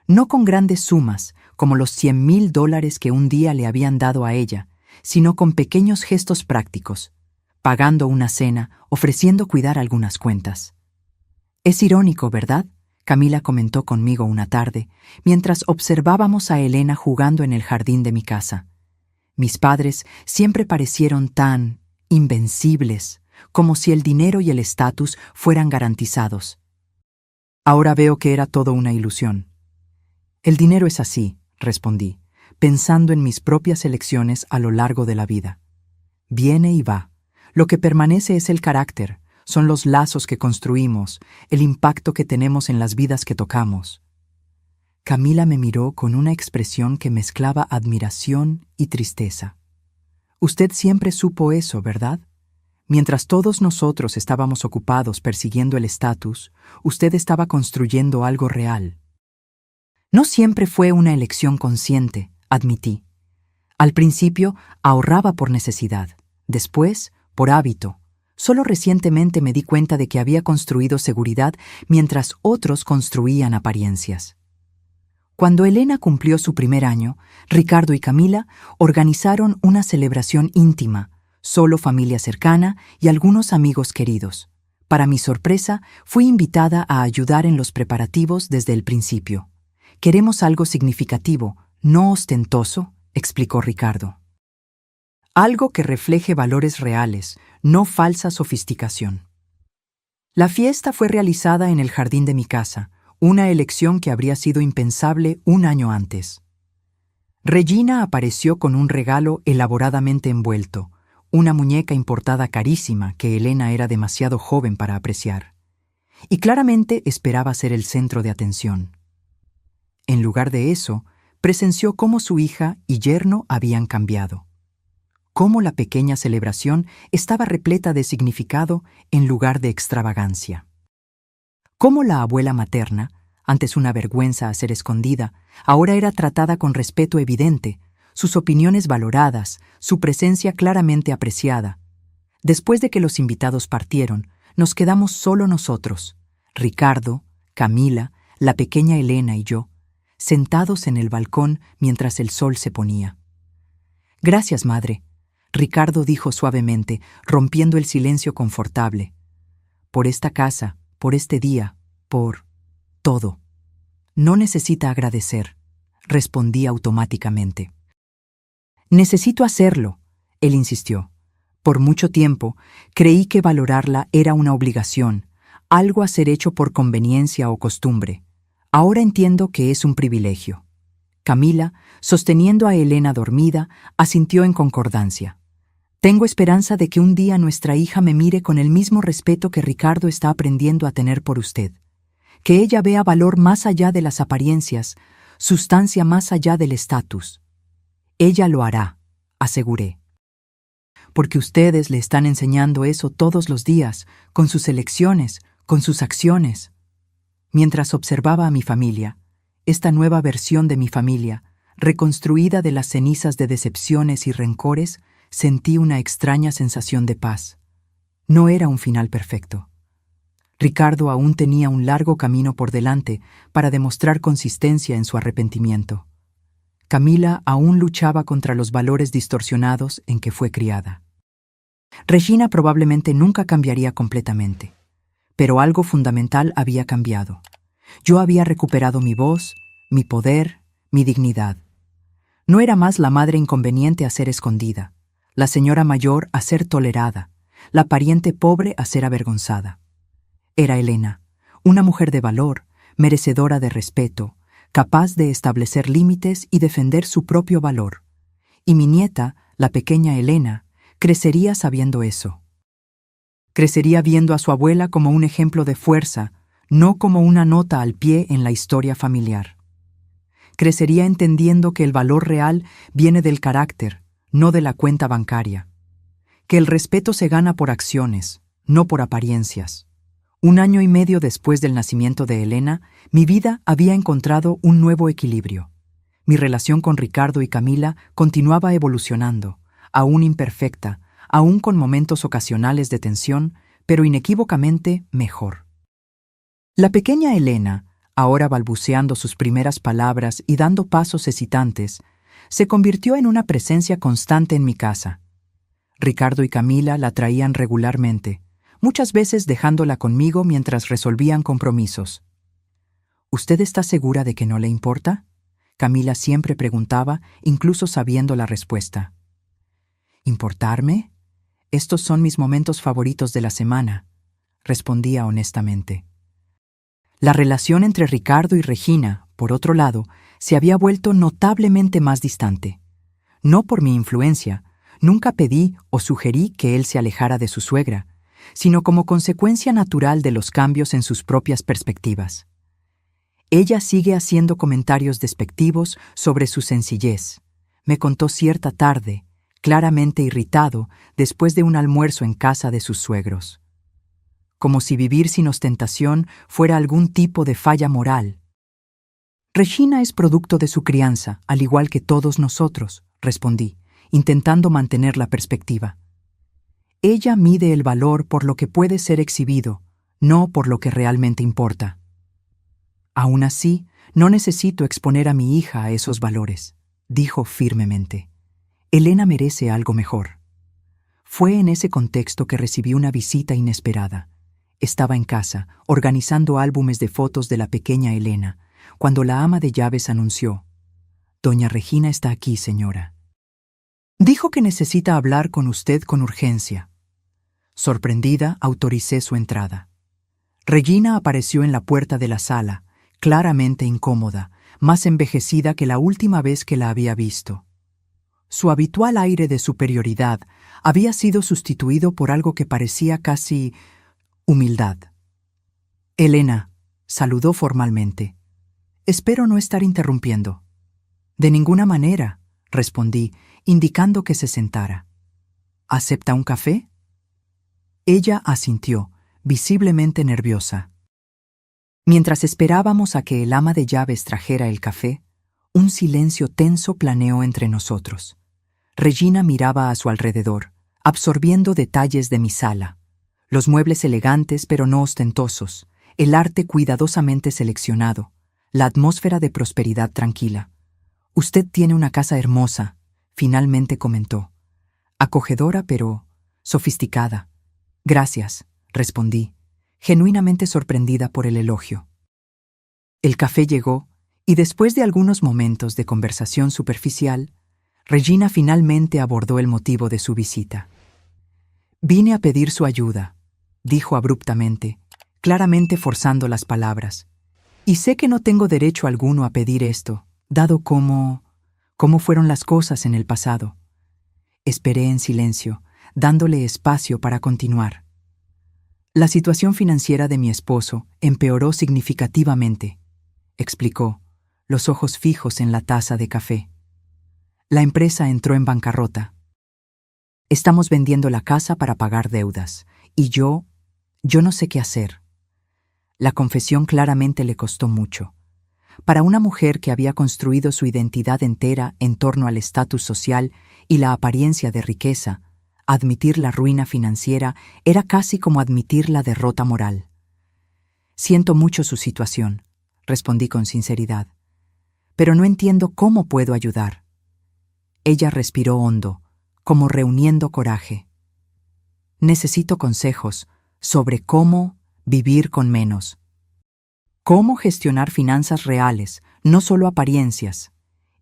Speaker 1: No con grandes sumas, como los $100,000 que un día le habían dado a ella, sino con pequeños gestos prácticos, pagando una cena, ofreciendo cuidar algunas cuentas. Es irónico, ¿verdad?, Camila comentó conmigo una tarde, mientras observábamos a Elena jugando en el jardín de mi casa. Mis padres siempre parecieron tan invencibles, como si el dinero y el estatus fueran garantizados. Ahora veo que era todo una ilusión. El dinero es así, respondí, pensando en mis propias elecciones a lo largo de la vida. Viene y va. Lo que permanece es el carácter, son los lazos que construimos, el impacto que tenemos en las vidas que tocamos. Camila me miró con una expresión que mezclaba admiración y tristeza. Usted siempre supo eso, ¿verdad? Mientras todos nosotros estábamos ocupados persiguiendo el estatus, usted estaba construyendo algo real. No siempre fue una elección consciente, admití. Al principio ahorraba por necesidad, después por hábito. Solo recientemente me di cuenta de que había construido seguridad mientras otros construían apariencias. Cuando Elena cumplió su primer año, Ricardo y Camila organizaron una celebración íntima, solo familia cercana y algunos amigos queridos. Para mi sorpresa, fui invitada a ayudar en los preparativos desde el principio. Queremos algo significativo, no ostentoso, explicó Ricardo. Algo que refleje valores reales, no falsa sofisticación. La fiesta fue realizada en el jardín de mi casa, una elección que habría sido impensable un año antes. Regina apareció con un regalo elaboradamente envuelto, una muñeca importada carísima que Elena era demasiado joven para apreciar, y claramente esperaba ser el centro de atención. En lugar de eso, presenció cómo su hija y yerno habían cambiado, cómo la pequeña celebración estaba repleta de significado en lugar de extravagancia. Cómo la abuela materna, antes una vergüenza a ser escondida, ahora era tratada con respeto evidente, sus opiniones valoradas, su presencia claramente apreciada. Después de que los invitados partieron, nos quedamos solo nosotros, Ricardo, Camila, la pequeña Elena y yo, sentados en el balcón mientras el sol se ponía. «Gracias, madre», Ricardo dijo suavemente, rompiendo el silencio confortable. «Por esta casa, por este día, por todo». «No necesita agradecer», respondí automáticamente. «Necesito hacerlo», él insistió. Por mucho tiempo, creí que valorarla era una obligación, algo a ser hecho por conveniencia o costumbre. Ahora entiendo que es un privilegio. Camila, sosteniendo a Elena dormida, asintió en concordancia. Tengo esperanza de que un día nuestra hija me mire con el mismo respeto que Ricardo está aprendiendo a tener por usted. Que ella vea valor más allá de las apariencias, sustancia más allá del estatus. Ella lo hará, aseguré. Porque ustedes le están enseñando eso todos los días, con sus elecciones, con sus acciones. Mientras observaba a mi familia, esta nueva versión de mi familia, reconstruida de las cenizas de decepciones y rencores, sentí una extraña sensación de paz. No era un final perfecto. Ricardo aún tenía un largo camino por delante para demostrar consistencia en su arrepentimiento. Camila aún luchaba contra los valores distorsionados en que fue criada. Regina probablemente nunca cambiaría completamente, pero algo fundamental había cambiado. Yo había recuperado mi voz, mi poder, mi dignidad. No era más la madre inconveniente a ser escondida, la señora mayor a ser tolerada, la pariente pobre a ser avergonzada. Era Elena, una mujer de valor, merecedora de respeto, capaz de establecer límites y defender su propio valor. Y mi nieta, la pequeña Elena, crecería sabiendo eso. Crecería viendo a su abuela como un ejemplo de fuerza, no como una nota al pie en la historia familiar. Crecería entendiendo que el valor real viene del carácter, no de la cuenta bancaria. Que el respeto se gana por acciones, no por apariencias. 1 año y medio después del nacimiento de Elena, mi vida había encontrado un nuevo equilibrio. Mi relación con Ricardo y Camila continuaba evolucionando, aún imperfecta, aún con momentos ocasionales de tensión, pero inequívocamente mejor. La pequeña Elena, ahora balbuceando sus primeras palabras y dando pasos hesitantes, se convirtió en una presencia constante en mi casa. Ricardo y Camila la traían regularmente, muchas veces dejándola conmigo mientras resolvían compromisos. ¿Usted está segura de que no le importa?, Camila siempre preguntaba, incluso sabiendo la respuesta. ¿Importarme? Estos son mis momentos favoritos de la semana, respondía honestamente. La relación entre Ricardo y Regina, por otro lado, se había vuelto notablemente más distante. No por mi influencia, nunca pedí o sugerí que él se alejara de su suegra, sino como consecuencia natural de los cambios en sus propias perspectivas. Ella sigue haciendo comentarios despectivos sobre su sencillez. Me contó cierta tarde, claramente irritado, después de un almuerzo en casa de sus suegros. Como si vivir sin ostentación fuera algún tipo de falla moral. Regina es producto de su crianza, al igual que todos nosotros, respondí, intentando mantener la perspectiva. Ella mide el valor por lo que puede ser exhibido, no por lo que realmente importa. Aún así, no necesito exponer a mi hija a esos valores, dijo firmemente. Elena merece algo mejor. Fue en ese contexto que recibí una visita inesperada. Estaba en casa, organizando álbumes de fotos de la pequeña Elena, cuando la ama de llaves anunció: «Doña Regina está aquí, señora. Dijo que necesita hablar con usted con urgencia». Sorprendida, autoricé su entrada. Regina apareció en la puerta de la sala, claramente incómoda, más envejecida que la última vez que la había visto. Su habitual aire de superioridad había sido sustituido por algo que parecía casi humildad. «Elena», saludó formalmente. «Espero no estar interrumpiendo». «De ninguna manera», respondí, indicando que se sentara. «¿Acepta un café?». Ella asintió, visiblemente nerviosa. Mientras esperábamos a que el ama de llaves trajera el café, un silencio tenso planeó entre nosotros. Regina miraba a su alrededor, absorbiendo detalles de mi sala. Los muebles elegantes pero no ostentosos, el arte cuidadosamente seleccionado, la atmósfera de prosperidad tranquila. «Usted tiene una casa hermosa», finalmente comentó. «Acogedora pero sofisticada». «Gracias», respondí, genuinamente sorprendida por el elogio. El café llegó, y después de algunos momentos de conversación superficial, Regina finalmente abordó el motivo de su visita. «Vine a pedir su ayuda», dijo abruptamente, claramente forzando las palabras. «Y sé que no tengo derecho alguno a pedir esto, dado cómo fueron las cosas en el pasado». Esperé en silencio, dándole espacio para continuar. «La situación financiera de mi esposo empeoró significativamente», explicó, los ojos fijos en la taza de café. «La empresa entró en bancarrota. Estamos vendiendo la casa para pagar deudas, y yo no sé qué hacer». La confesión claramente le costó mucho. Para una mujer que había construido su identidad entera en torno al estatus social y la apariencia de riqueza, admitir la ruina financiera era casi como admitir la derrota moral. «Siento mucho su situación», respondí con sinceridad, «pero no entiendo cómo puedo ayudar». Ella respiró hondo, como reuniendo coraje. «Necesito consejos sobre cómo vivir con menos. Cómo gestionar finanzas reales, no solo apariencias.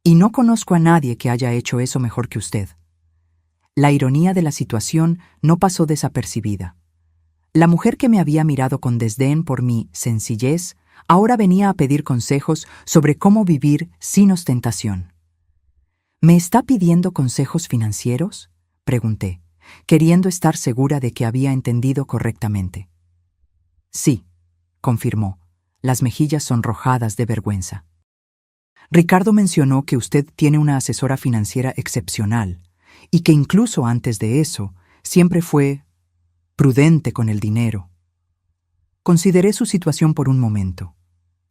Speaker 1: Y no conozco a nadie que haya hecho eso mejor que usted». La ironía de la situación no pasó desapercibida. La mujer que me había mirado con desdén por mi sencillez ahora venía a pedir consejos sobre cómo vivir sin ostentación. «¿Me está pidiendo consejos financieros?», pregunté, queriendo estar segura de que había entendido correctamente. «Sí», confirmó, las mejillas sonrojadas de vergüenza. «Ricardo mencionó que usted tiene una asesora financiera excepcional y que incluso antes de eso siempre fue prudente con el dinero. Consideré su situación por un momento.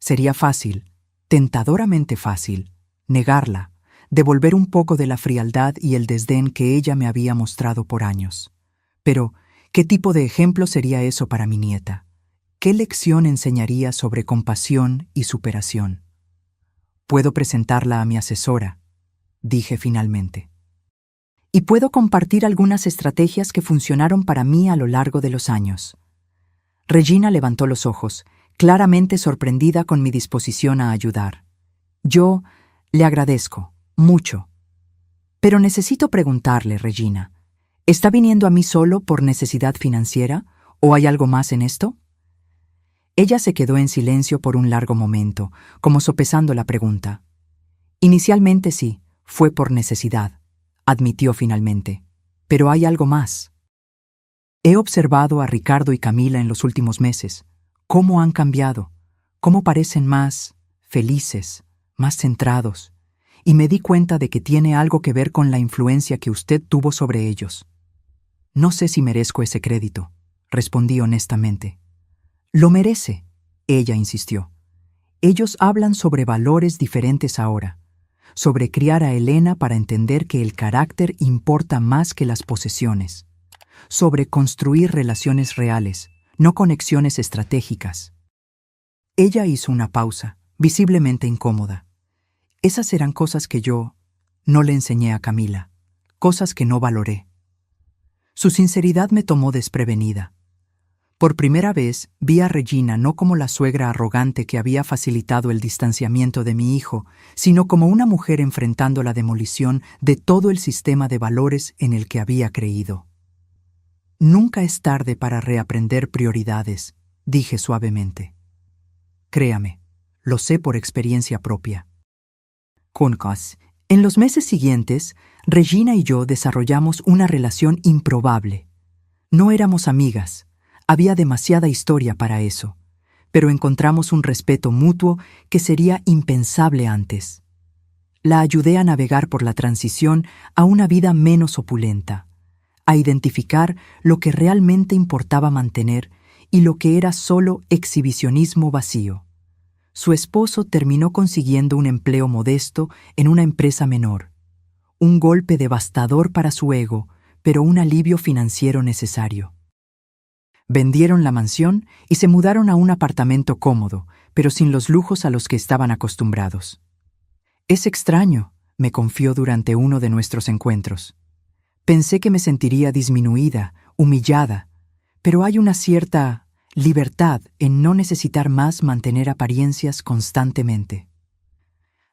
Speaker 1: Sería fácil, tentadoramente fácil, negarla, devolver un poco de la frialdad y el desdén que ella me había mostrado por años. Pero, ¿qué tipo de ejemplo sería eso para mi nieta? ¿Qué lección enseñaría sobre compasión y superación? Puedo presentarla a mi asesora, dije finalmente. Y puedo compartir algunas estrategias que funcionaron para mí a lo largo de los años. Regina levantó los ojos, claramente sorprendida con mi disposición a ayudar. Yo le agradezco, mucho. Pero necesito preguntarle, Regina, ¿está viniendo a mí solo por necesidad financiera o hay algo más en esto? Ella se quedó en silencio por un largo momento, como sopesando la pregunta. Inicialmente sí, fue por necesidad, admitió finalmente. Pero hay algo más. He observado a Ricardo y Camila en los últimos meses. Cómo han cambiado, cómo parecen más felices, más centrados. Y me di cuenta de que tiene algo que ver con la influencia que usted tuvo sobre ellos. No sé si merezco ese crédito, respondí honestamente. Lo merece, ella insistió. Ellos hablan sobre valores diferentes ahora, sobre criar a Elena para entender que el carácter importa más que las posesiones, sobre construir relaciones reales, no conexiones estratégicas. Ella hizo una pausa, visiblemente incómoda. Esas eran cosas que yo no le enseñé a Camila, cosas que no valoré. Su sinceridad me tomó desprevenida. Por primera vez vi a Regina no como la suegra arrogante que había facilitado el distanciamiento de mi hijo, sino como una mujer enfrentando la demolición de todo el sistema de valores en el que había creído. Nunca es tarde para reaprender prioridades, dije suavemente. Créame, lo sé por experiencia propia. Concas, en los meses siguientes, Regina y yo desarrollamos una relación improbable. No éramos amigas. Había demasiada historia para eso, pero encontramos un respeto mutuo que sería impensable antes. La ayudé a navegar por la transición a una vida menos opulenta, a identificar lo que realmente importaba mantener y lo que era solo exhibicionismo vacío. Su esposo terminó consiguiendo un empleo modesto en una empresa menor. Un golpe devastador para su ego, pero un alivio financiero necesario. Vendieron la mansión y se mudaron a un apartamento cómodo, pero sin los lujos a los que estaban acostumbrados. Es extraño, me confió durante uno de nuestros encuentros. Pensé que me sentiría disminuida, humillada, pero hay una cierta libertad en no necesitar más mantener apariencias constantemente.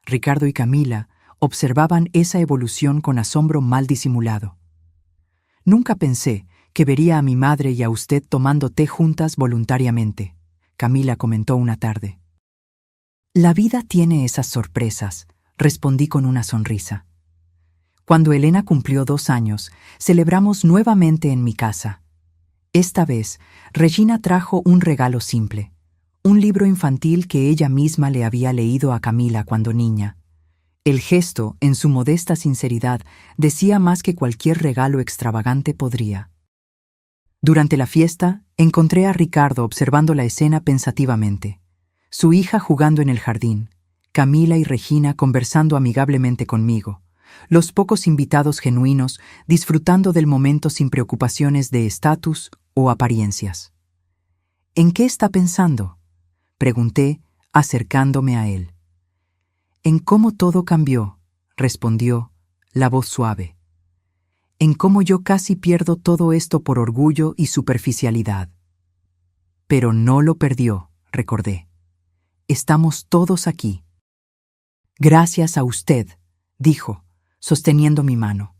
Speaker 1: Ricardo y Camila observaban esa evolución con asombro mal disimulado. Nunca pensé que vería a mi madre y a usted tomando té juntas voluntariamente, Camila comentó una tarde. La vida tiene esas sorpresas, respondí con una sonrisa. Cuando Elena cumplió 2 años, celebramos nuevamente en mi casa. Esta vez, Regina trajo un regalo simple, un libro infantil que ella misma le había leído a Camila cuando niña. El gesto, en su modesta sinceridad, decía más que cualquier regalo extravagante podría. Durante la fiesta, encontré a Ricardo observando la escena pensativamente. Su hija jugando en el jardín, Camila y Regina conversando amigablemente conmigo, los pocos invitados genuinos disfrutando del momento sin preocupaciones de estatus o apariencias. ¿En qué está pensando?, pregunté, acercándome a él. En cómo todo cambió, respondió, la voz suave. En cómo yo casi pierdo todo esto por orgullo y superficialidad. Pero no lo perdió, recordé. Estamos todos aquí. Gracias a usted, dijo, sosteniendo mi mano.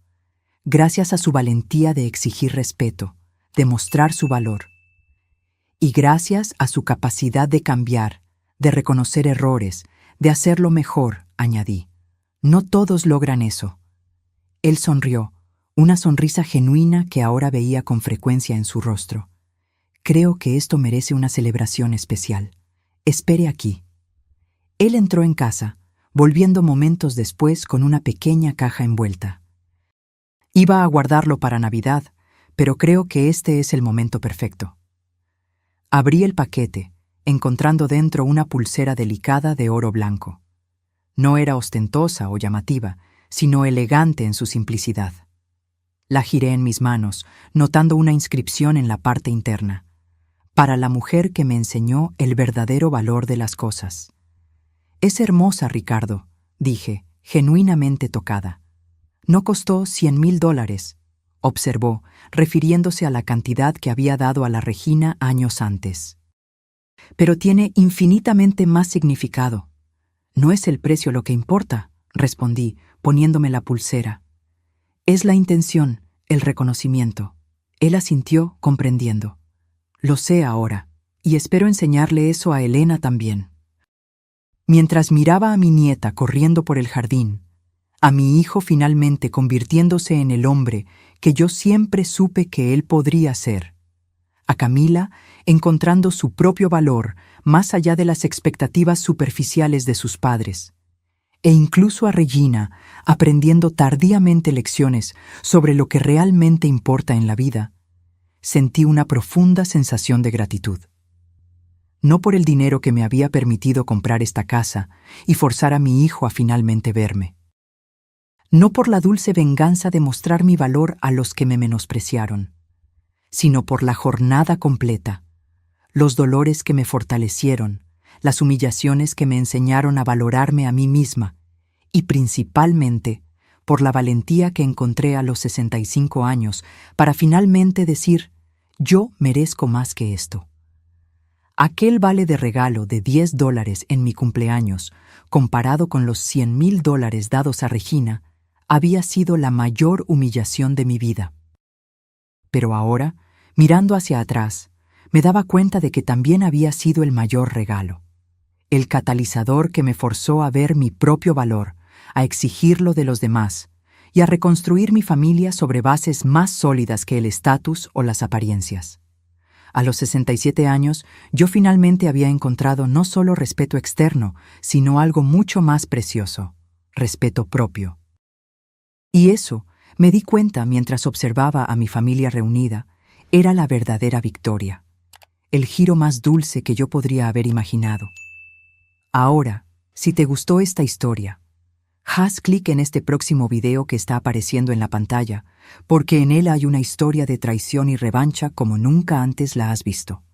Speaker 1: Gracias a su valentía de exigir respeto, de mostrar su valor. Y gracias a su capacidad de cambiar, de reconocer errores, de hacerlo mejor, añadí. No todos logran eso. Él sonrió, una sonrisa genuina que ahora veía con frecuencia en su rostro. Creo que esto merece una celebración especial. Espere aquí. Él entró en casa, volviendo momentos después con una pequeña caja envuelta. Iba a guardarlo para Navidad, pero creo que este es el momento perfecto. Abrí el paquete, encontrando dentro una pulsera delicada de oro blanco. No era ostentosa o llamativa, sino elegante en su simplicidad. La giré en mis manos, notando una inscripción en la parte interna: para la mujer que me enseñó el verdadero valor de las cosas. Es hermosa, Ricardo, dije, genuinamente tocada. No costó $100,000, observó, refiriéndose a la cantidad que había dado a la Regina años antes. Pero tiene infinitamente más significado. No es el precio lo que importa, respondí, poniéndome la pulsera. Es la intención, el reconocimiento. Él asintió, comprendiendo. Lo sé ahora, y espero enseñarle eso a Elena también. Mientras miraba a mi nieta corriendo por el jardín, a mi hijo finalmente convirtiéndose en el hombre que yo siempre supe que él podría ser, a Camila encontrando su propio valor más allá de las expectativas superficiales de sus padres, e incluso a Regina aprendiendo tardíamente lecciones sobre lo que realmente importa en la vida, sentí una profunda sensación de gratitud. No por el dinero que me había permitido comprar esta casa y forzar a mi hijo a finalmente verme. No por la dulce venganza de mostrar mi valor a los que me menospreciaron, sino por la jornada completa, los dolores que me fortalecieron, las humillaciones que me enseñaron a valorarme a mí misma y principalmente por la valentía que encontré a los 65 años para finalmente decir: yo merezco más que esto. Aquel vale de regalo de $10 en mi cumpleaños, comparado con los $100,000 dados a Regina, había sido la mayor humillación de mi vida. Pero ahora, mirando hacia atrás, me daba cuenta de que también había sido el mayor regalo, el catalizador que me forzó a ver mi propio valor, a exigirlo de los demás y a reconstruir mi familia sobre bases más sólidas que el estatus o las apariencias. A los 67 años, yo finalmente había encontrado no solo respeto externo, sino algo mucho más precioso: respeto propio. Y eso, me di cuenta mientras observaba a mi familia reunida, era la verdadera victoria, el giro más dulce que yo podría haber imaginado. Ahora, si te gustó esta historia, haz clic en este próximo video que está apareciendo en la pantalla, porque en él hay una historia de traición y revancha como nunca antes la has visto.